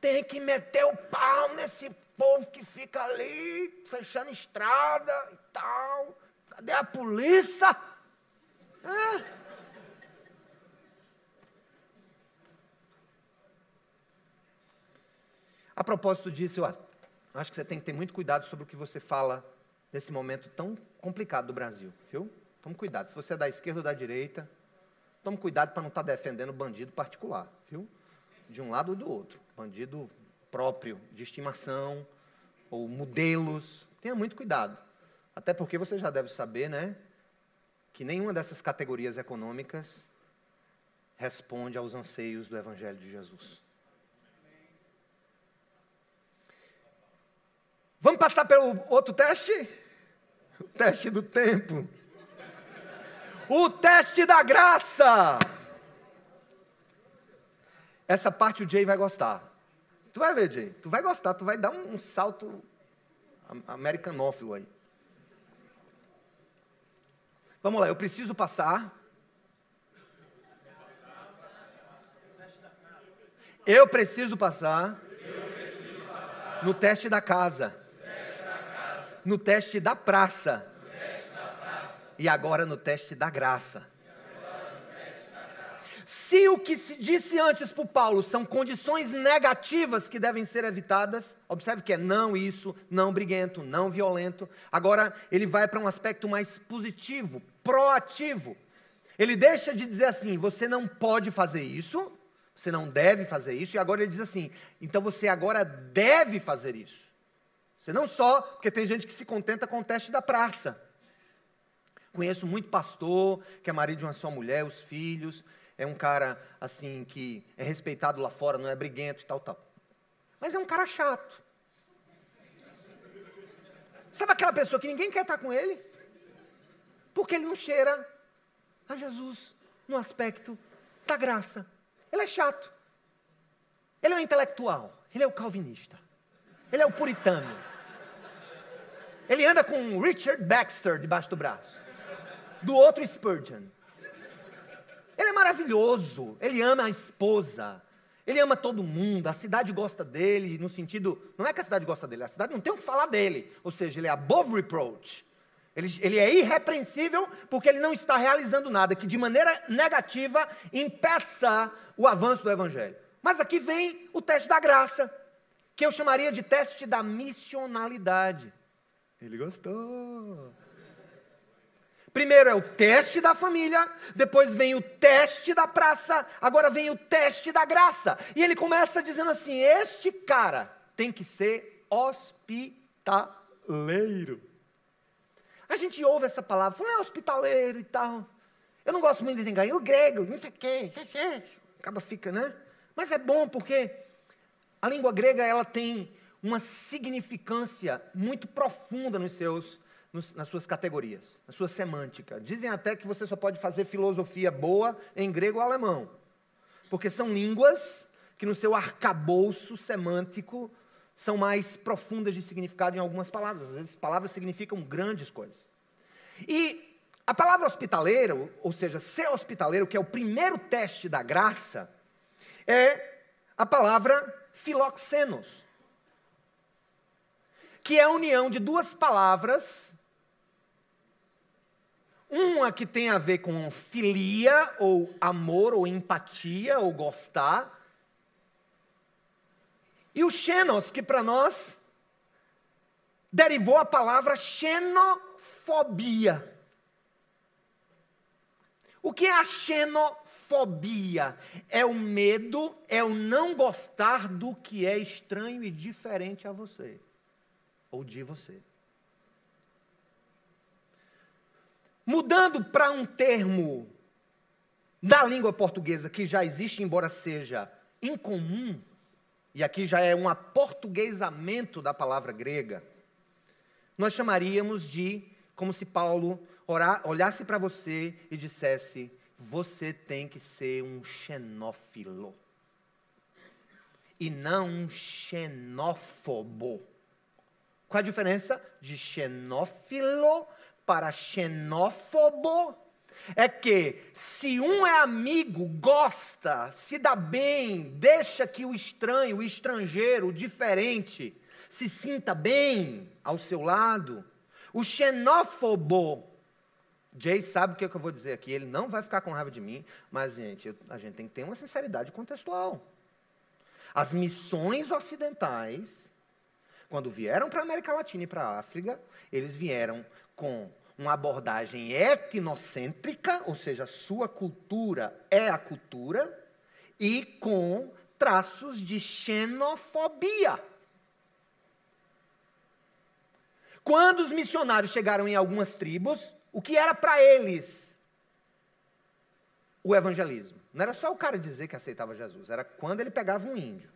A: Tem que meter o pau nesse povo que fica ali, fechando estrada e tal. Cadê a polícia? A propósito disso, eu acho que você tem que ter muito cuidado sobre o que você fala nesse momento tão complicado do Brasil, viu? Tome cuidado, se você é da esquerda ou da direita, tome cuidado para não estar defendendo bandido particular, viu? De um lado ou do outro, bandido próprio, de estimação, ou modelos, tenha muito cuidado. Até porque você já deve saber, né, que nenhuma dessas categorias econômicas responde aos anseios do Evangelho de Jesus. Vamos passar pelo outro teste? teste do tempo. O teste da graça. Essa parte o Jay vai gostar. Tu vai ver, Jay. Tu vai gostar, tu vai dar um salto americanófilo aí. Vamos lá, eu preciso passar. Eu preciso passar no teste da casa. No teste da praça. E agora no teste da graça. Se o que se disse antes por Paulo são condições negativas que devem ser evitadas, observe que é não isso, não briguento, não violento. Agora ele vai para um aspecto mais positivo, proativo. Ele deixa de dizer assim, você não pode fazer isso, você não deve fazer isso, e agora ele diz assim, então você agora deve fazer isso. Você não só, porque tem gente que se contenta com o teste da praça. Conheço muito pastor, que é marido de uma só mulher, os filhos, é um cara assim que é respeitado lá fora, não é briguento e tal. Mas é um cara chato. Sabe aquela pessoa que ninguém quer estar com ele? Porque ele não cheira a Jesus no aspecto da graça. Ele é chato. Ele é o intelectual. Ele é o calvinista. Ele é o puritano. Ele anda com Richard Baxter debaixo do braço. Do outro Spurgeon. Ele é maravilhoso. Ele ama a esposa. Ele ama todo mundo. A cidade gosta dele no sentido... Não é que a cidade gosta dele. A cidade não tem o que falar dele. Ou seja, ele é above reproach. Ele é irrepreensível porque ele não está realizando nada que de maneira negativa impeça o avanço do evangelho. Mas aqui vem o teste da graça, que eu chamaria de teste da missionalidade. Ele gostou. Primeiro é o teste da família, depois vem o teste da praça, agora vem o teste da graça. E ele começa dizendo assim, este cara tem que ser hospitaleiro. A gente ouve essa palavra, fala, hospitaleiro e tal. Eu não gosto muito de enganar, o grego, não sei o quê, acaba fica, né? Mas é bom porque a língua grega, ela tem uma significância muito profunda nas suas categorias, na sua semântica. Dizem até que você só pode fazer filosofia boa em grego ou alemão, porque são línguas que no seu arcabouço semântico são mais profundas de significado em algumas palavras. Às vezes palavras significam grandes coisas. E a palavra hospitaleiro, ou seja, ser hospitaleiro, que é o primeiro teste da graça, é a palavra filoxenos, que é a união de duas palavras, uma que tem a ver com filia, ou amor, ou empatia, ou gostar, e o xenos, que para nós derivou a palavra xenofobia. O que é a xenofobia? É o medo, é o não gostar do que é estranho e diferente a você, ou de você. Mudando para um termo da língua portuguesa que já existe, embora seja incomum, e aqui já é um aportuguesamento da palavra grega, nós chamaríamos de, como se Paulo olhasse para você e dissesse, você tem que ser um xenófilo, e não um xenófobo. Qual a diferença de xenófilo para xenófobo? É que se um é amigo, gosta, se dá bem, deixa que o estranho, o estrangeiro, o diferente, se sinta bem ao seu lado, o xenófobo, Jay sabe o que eu vou dizer aqui, ele não vai ficar com raiva de mim, mas a gente tem que ter uma sinceridade contextual. As missões ocidentais, quando vieram para a América Latina e para a África, eles vieram com uma abordagem etnocêntrica, ou seja, a sua cultura é a cultura, e com traços de xenofobia. Quando os missionários chegaram em algumas tribos, o que era para eles o evangelismo? Não era só o cara dizer que aceitava Jesus, era quando ele pegava um índio,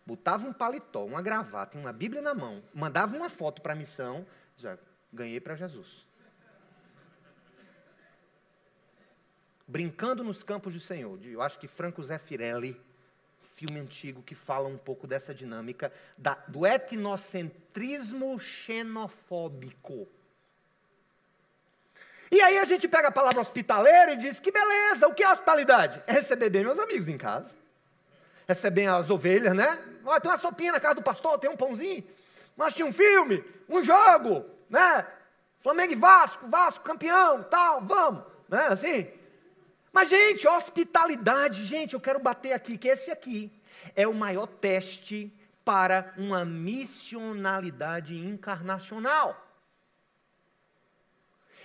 A: botava um paletó, uma gravata, uma Bíblia na mão, mandava uma foto para a missão, dizia, Ganhei para Jesus. Brincando nos Campos do Senhor, eu acho que Franco Zeffirelli, filme antigo que fala um pouco dessa dinâmica do etnocentrismo xenofóbico. E aí a gente pega a palavra hospitaleiro e diz, que beleza, o que é hospitalidade? É receber bem meus amigos em casa. Receber as ovelhas, né? Tem uma sopinha na casa do pastor, tem um pãozinho. Mas tinha um filme, um jogo, né? Flamengo e Vasco campeão, tal, vamos, né? Assim. Mas, gente, hospitalidade, gente, eu quero bater aqui, que esse aqui é o maior teste para uma missionalidade encarnacional.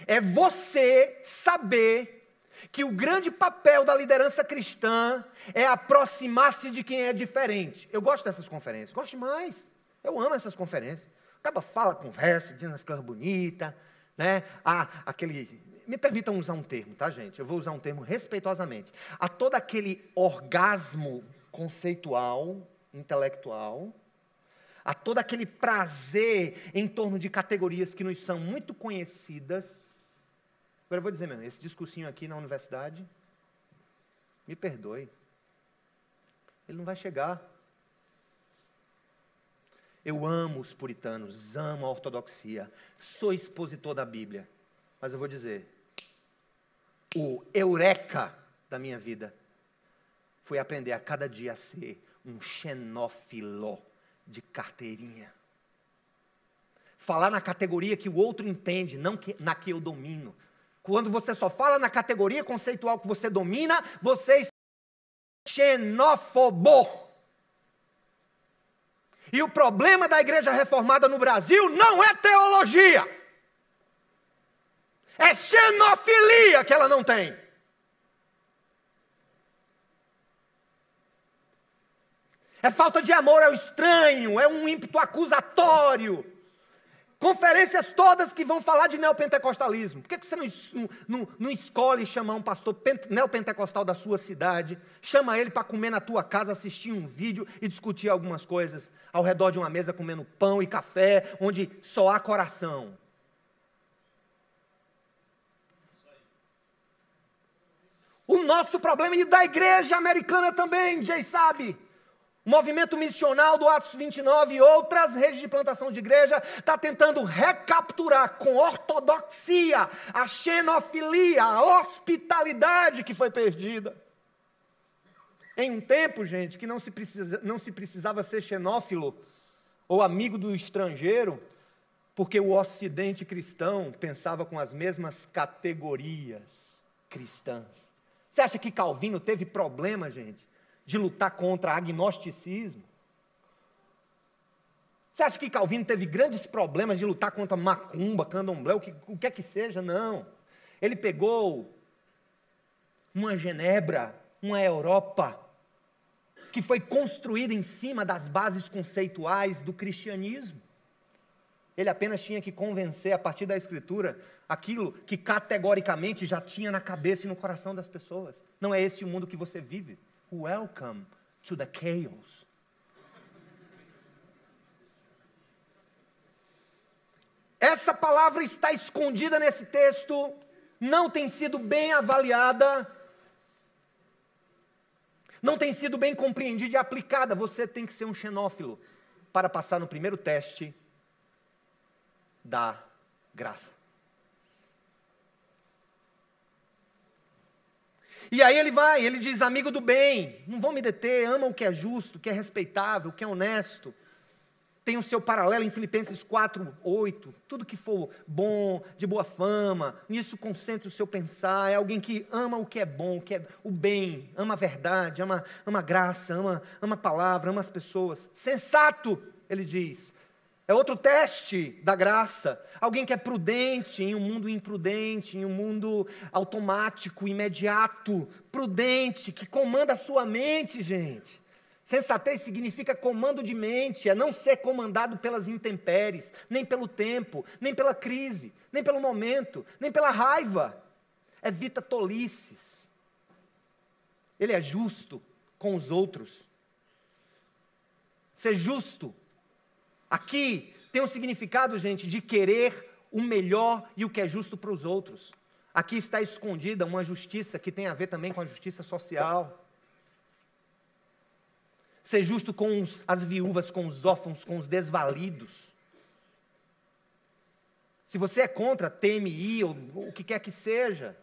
A: É você saber que o grande papel da liderança cristã é aproximar-se de quem é diferente. Eu gosto dessas conferências, gosto demais. Eu amo essas conferências. Acaba, fala, conversa, diz umas coisas bonitas, né? Me permitam usar um termo, tá, gente? Eu vou usar um termo respeitosamente. Há todo aquele orgasmo conceitual, intelectual, há todo aquele prazer em torno de categorias que nos são muito conhecidas. Agora eu vou dizer mesmo, esse discursinho aqui na universidade, me perdoe, ele não vai chegar. Eu amo os puritanos, amo a ortodoxia, sou expositor da Bíblia, mas eu vou dizer, o eureka da minha vida foi aprender a cada dia a ser um xenófilo de carteirinha. Falar na categoria que o outro entende, não na que eu domino. Quando você só fala na categoria conceitual que você domina, você é xenófobo. E o problema da igreja reformada no Brasil não é teologia. É xenofilia que ela não tem. É falta de amor ao estranho, é um ímpeto acusatório. Conferências todas que vão falar de neopentecostalismo. Por que você não escolhe chamar um pastor neopentecostal da sua cidade, chama ele para comer na tua casa, assistir um vídeo e discutir algumas coisas ao redor de uma mesa comendo pão e café, onde só há coração? O nosso problema, e da igreja americana também, Jay sabe, o movimento missional do Atos 29 e outras redes de plantação de igreja está tentando recapturar com ortodoxia a xenofilia, a hospitalidade que foi perdida. Em um tempo, gente, que não se precisava ser xenófilo ou amigo do estrangeiro, porque o ocidente cristão pensava com as mesmas categorias cristãs. Você acha que Calvino teve problema, gente, de lutar contra agnosticismo? Você acha que Calvino teve grandes problemas de lutar contra macumba, candomblé, o que é que seja? Não. Ele pegou uma Genebra, uma Europa, que foi construída em cima das bases conceituais do cristianismo. Ele apenas tinha que convencer, a partir da Escritura, aquilo que categoricamente já tinha na cabeça e no coração das pessoas. Não é esse o mundo que você vive. Welcome to the chaos. Essa palavra está escondida nesse texto, não tem sido bem avaliada, não tem sido bem compreendida e aplicada. Você tem que ser um xenófilo para passar no primeiro teste da graça. E aí ele diz, amigo do bem, não vão me deter, ama o que é justo, o que é respeitável, o que é honesto. Tem o seu paralelo em Filipenses 4:8, tudo que for bom, de boa fama, nisso concentre o seu pensar, é alguém que ama o que é bom, o que é o bem, ama a verdade, ama a graça, ama a palavra, ama as pessoas. Sensato, ele diz. É outro teste da graça. Alguém que é prudente em um mundo imprudente, em um mundo automático, imediato. Prudente, que comanda a sua mente, gente. Sensatez significa comando de mente, é não ser comandado pelas intempéries, nem pelo tempo, nem pela crise, nem pelo momento, nem pela raiva. Evita tolices. Ele é justo com os outros. Ser justo aqui tem um significado, gente, de querer o melhor e o que é justo para os outros. Aqui está escondida uma justiça que tem a ver também com a justiça social. Ser justo com as viúvas, com os órfãos, com os desvalidos. Se você é contra TMI ou o que quer que seja,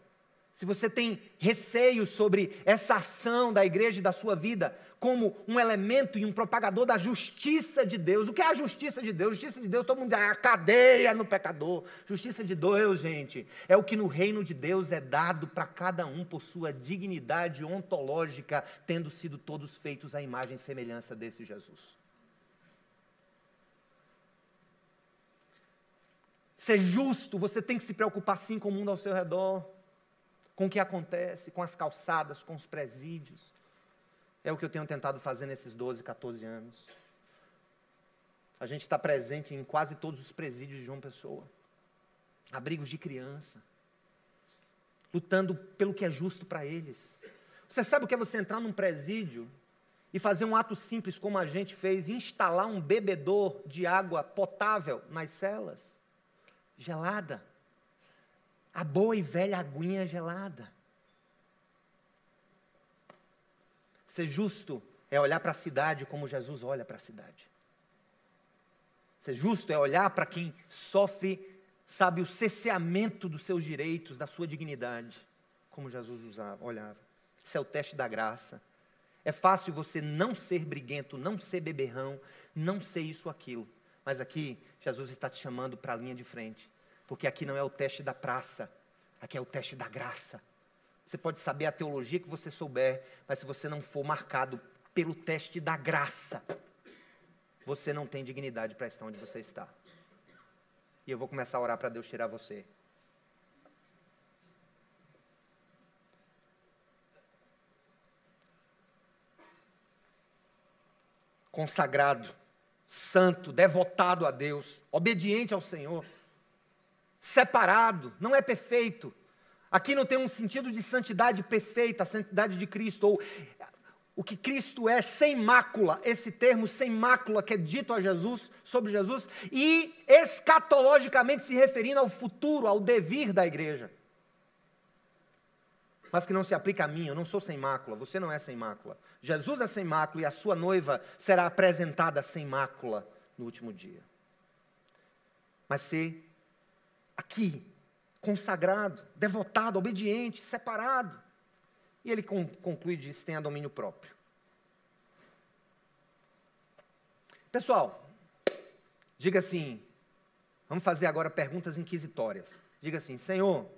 A: se você tem receio sobre essa ação da igreja e da sua vida como um elemento e um propagador da justiça de Deus. O que é a justiça de Deus? Justiça de Deus, todo mundo diz, a cadeia no pecador. Justiça de Deus, gente, é o que no reino de Deus é dado para cada um por sua dignidade ontológica, tendo sido todos feitos à imagem e semelhança desse Jesus. Ser justo, você tem que se preocupar sim com o mundo ao seu redor, com o que acontece, com as calçadas, com os presídios. É o que eu tenho tentado fazer nesses 12, 14 anos. A gente está presente em quase todos os presídios de João Pessoa. Abrigos de criança. Lutando pelo que é justo para eles. Você sabe o que é você entrar num presídio e fazer um ato simples como a gente fez, instalar um bebedor de água potável nas celas? Gelada. A boa e velha aguinha gelada. Ser justo é olhar para a cidade como Jesus olha para a cidade. Ser justo é olhar para quem sofre, sabe, o cerceamento dos seus direitos, da sua dignidade, como Jesus olhava. Isso é o teste da graça. É fácil você não ser briguento, não ser beberrão, não ser isso ou aquilo. Mas aqui, Jesus está te chamando para a linha de frente. Porque aqui não é o teste da praça, aqui é o teste da graça. Você pode saber a teologia que você souber, mas se você não for marcado pelo teste da graça, você não tem dignidade para estar onde você está. E eu vou começar a orar para Deus tirar você. Consagrado, santo, devotado a Deus, obediente ao Senhor, separado, não é perfeito. Aqui não tem um sentido de santidade perfeita, a santidade de Cristo, ou o que Cristo é sem mácula, esse termo sem mácula que é dito a Jesus, sobre Jesus, e escatologicamente se referindo ao futuro, ao devir da igreja. Mas que não se aplica a mim, eu não sou sem mácula, você não é sem mácula. Jesus é sem mácula e a sua noiva será apresentada sem mácula no último dia. Mas ser aqui, consagrado, devotado, obediente, separado. E ele conclui e diz, tenha domínio próprio. Pessoal, diga assim, vamos fazer agora perguntas inquisitórias. Diga assim, Senhor,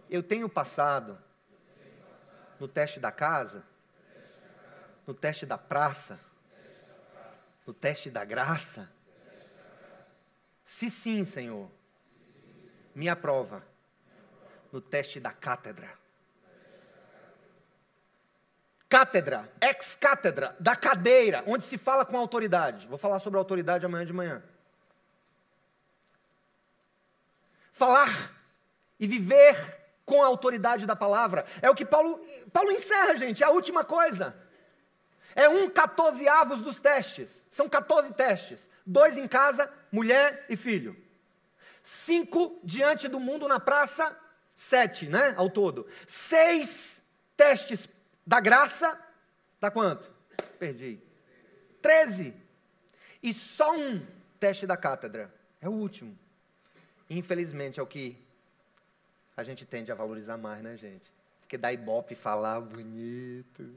A: eu tenho passado no teste da casa, no teste da praça, no teste da graça? Se sim, Senhor, me aprova no teste da cátedra. Cátedra, ex-cátedra, da cadeira, onde se fala com autoridade. Vou falar sobre autoridade amanhã de manhã. Falar e viver com a autoridade da palavra. É o que Paulo encerra, gente, é a última coisa. É 1/14 dos testes. São 14 testes. 2 em casa, mulher e filho. 5 diante do mundo na praça, 7, né, ao todo. 6 testes da graça, dá quanto? Perdi. 13. E só um teste da cátedra. É o último. Infelizmente é o que a gente tende a valorizar mais, né, gente? Porque dá ibope falar bonito,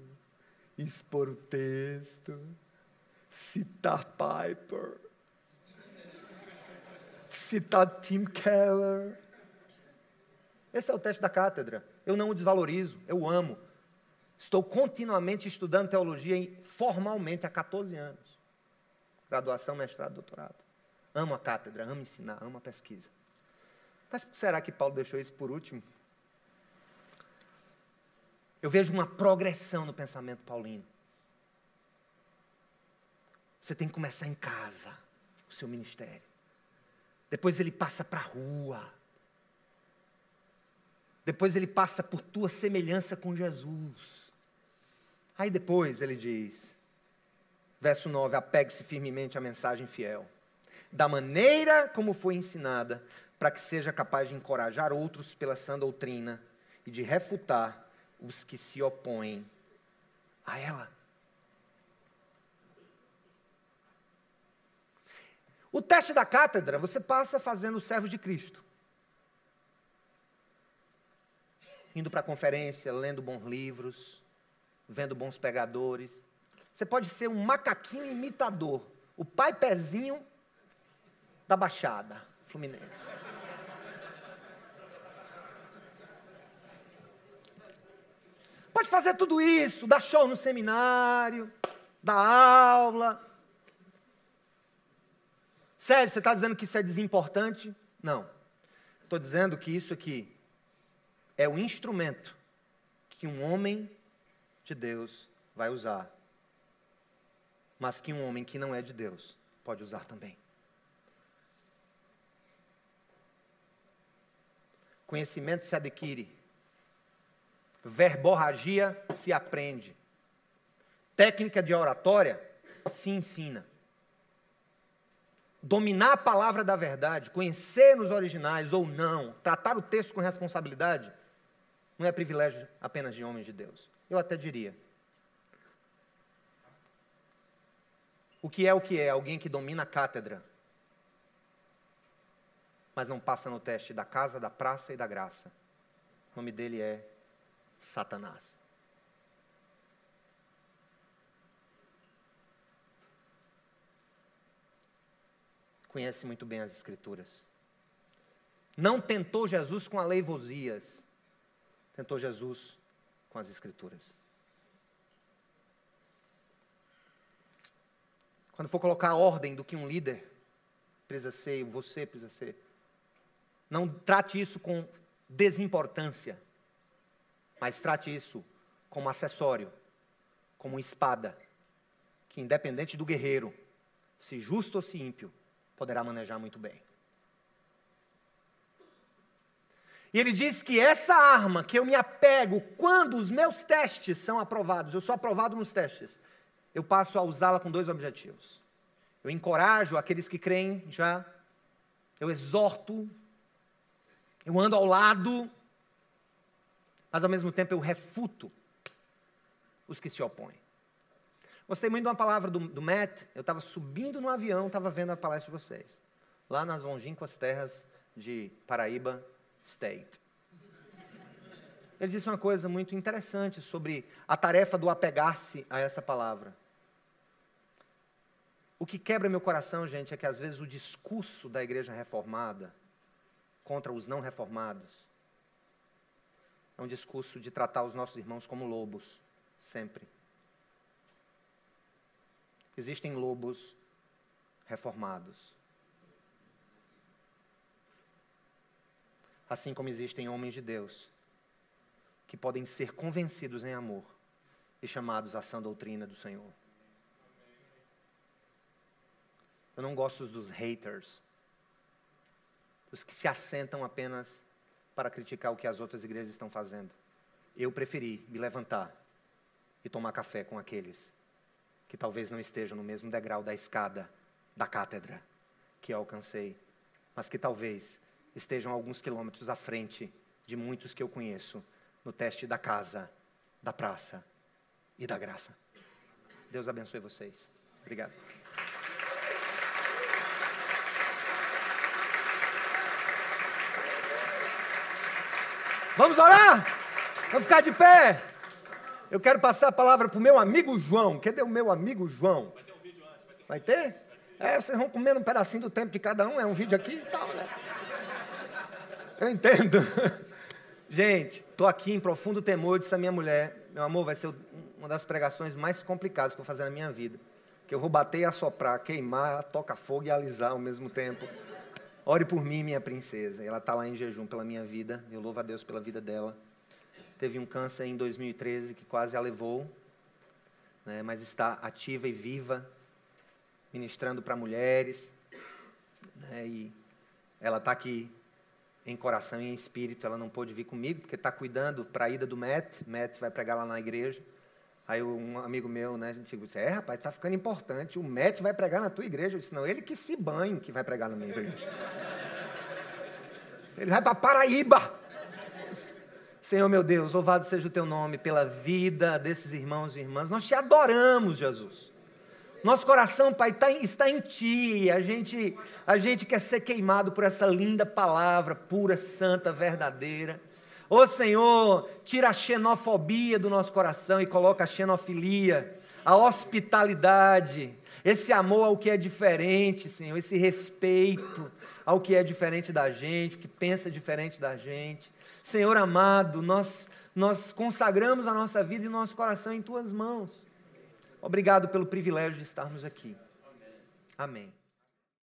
A: expor o texto, citar Piper, citar Tim Keller. Esse é o teste da cátedra. Eu não o desvalorizo, eu o amo. Estou continuamente estudando teologia formalmente há 14 anos. Graduação, mestrado, doutorado. Amo a cátedra, amo ensinar, amo a pesquisa. Mas será que Paulo deixou isso por último? Eu vejo uma progressão no pensamento paulino. Você tem que começar em casa, o seu ministério. Depois ele passa para a rua. Depois ele passa por tua semelhança com Jesus. Aí depois ele diz, verso 9, apegue-se firmemente à mensagem fiel. da maneira como foi ensinada, para que seja capaz de encorajar outros pela sã doutrina e de refutar os que se opõem a ela. O teste da cátedra você passa fazendo o servo de Cristo. Indo para a conferência, lendo bons livros, vendo bons pregadores. Você pode ser um macaquinho imitador, o pai pezinho da Baixada Fluminense. Pode fazer tudo isso, dar show no seminário, dar aula. Sério, você está dizendo que isso é desimportante? Não. Estou dizendo que isso aqui é o instrumento que um homem de Deus vai usar, mas que um homem que não é de Deus pode usar também. Conhecimento se adquire. Verborragia se aprende. Técnica de oratória se ensina. Dominar a palavra da verdade, conhecer nos originais ou não, tratar o texto com responsabilidade, não é privilégio apenas de homens de Deus. Eu até diria. O que é? Alguém que domina a cátedra, mas não passa no teste da casa, da praça e da graça. O nome dele é Satanás. Conhece muito bem as Escrituras. Não tentou Jesus com aleivosias. Tentou Jesus com as Escrituras. Quando for colocar a ordem do que um líder precisa ser, você precisa ser, não trate isso com desimportância, mas trate isso como acessório, como espada, que independente do guerreiro, se justo ou se ímpio, poderá manejar muito bem. E ele diz que essa arma que eu me apego quando os meus testes são aprovados, eu sou aprovado nos testes, eu passo a usá-la com 2 objetivos. Eu encorajo aqueles que creem já, eu exorto, eu ando ao lado, mas ao mesmo tempo eu refuto os que se opõem. Gostei muito de uma palavra do Matt. Eu estava subindo no avião, estava vendo a palestra de vocês, lá nas longínquas terras de Paraíba State. Ele disse uma coisa muito interessante sobre a tarefa do apegar-se a essa palavra. O que quebra meu coração, gente, é que às vezes o discurso da igreja reformada contra os não reformados é um discurso de tratar os nossos irmãos como lobos, sempre. Existem lobos reformados. Assim como existem homens de Deus que podem ser convencidos em amor e chamados à sã doutrina do Senhor. Eu não gosto dos haters, dos que se assentam apenas para criticar o que as outras igrejas estão fazendo. Eu preferi me levantar e tomar café com aqueles que talvez não estejam no mesmo degrau da escada da cátedra que eu alcancei, mas que talvez estejam alguns quilômetros à frente de muitos que eu conheço no teste da casa, da praça e da graça. Deus abençoe vocês. Obrigado. Vamos orar? Vamos ficar de pé? Eu quero passar a palavra para o meu amigo João. Cadê o meu amigo João? Vai ter um vídeo antes. Vai ter? Vocês vão comendo um pedacinho do tempo de cada um. É um vídeo aqui e tal, né? Eu entendo. Gente, estou aqui em profundo temor, disse a minha mulher. Meu amor, vai ser uma das pregações mais complicadas que eu vou fazer na minha vida. Que eu vou bater e assoprar, queimar, tocar fogo e alisar ao mesmo tempo. Ore por mim, minha princesa. Ela está lá em jejum pela minha vida. Eu louvo a Deus pela vida dela. Teve um câncer em 2013 que quase a levou, né, mas está ativa e viva, ministrando para mulheres. Né, e ela está aqui em coração e em espírito. Ela não pôde vir comigo, porque está cuidando para a ida do Matt. Matt vai pregar lá na igreja. Aí um amigo meu, né, a gente disse, rapaz, tá ficando importante, o Matt vai pregar na tua igreja. Eu disse, não, ele que se banhe que vai pregar na minha igreja. Ele vai para Paraíba. Senhor meu Deus, louvado seja o teu nome pela vida desses irmãos e irmãs. Nós te adoramos, Jesus. Nosso coração, Pai, está em Ti. A gente quer ser queimado por essa linda palavra, pura, santa, verdadeira. Ô Senhor, tira a xenofobia do nosso coração e coloca a xenofilia, a hospitalidade, esse amor ao que é diferente, Senhor, esse respeito ao que é diferente da gente, o que pensa diferente da gente. Senhor amado, nós consagramos a nossa vida e o nosso coração em Tuas mãos. Obrigado pelo privilégio de estarmos aqui. Amém.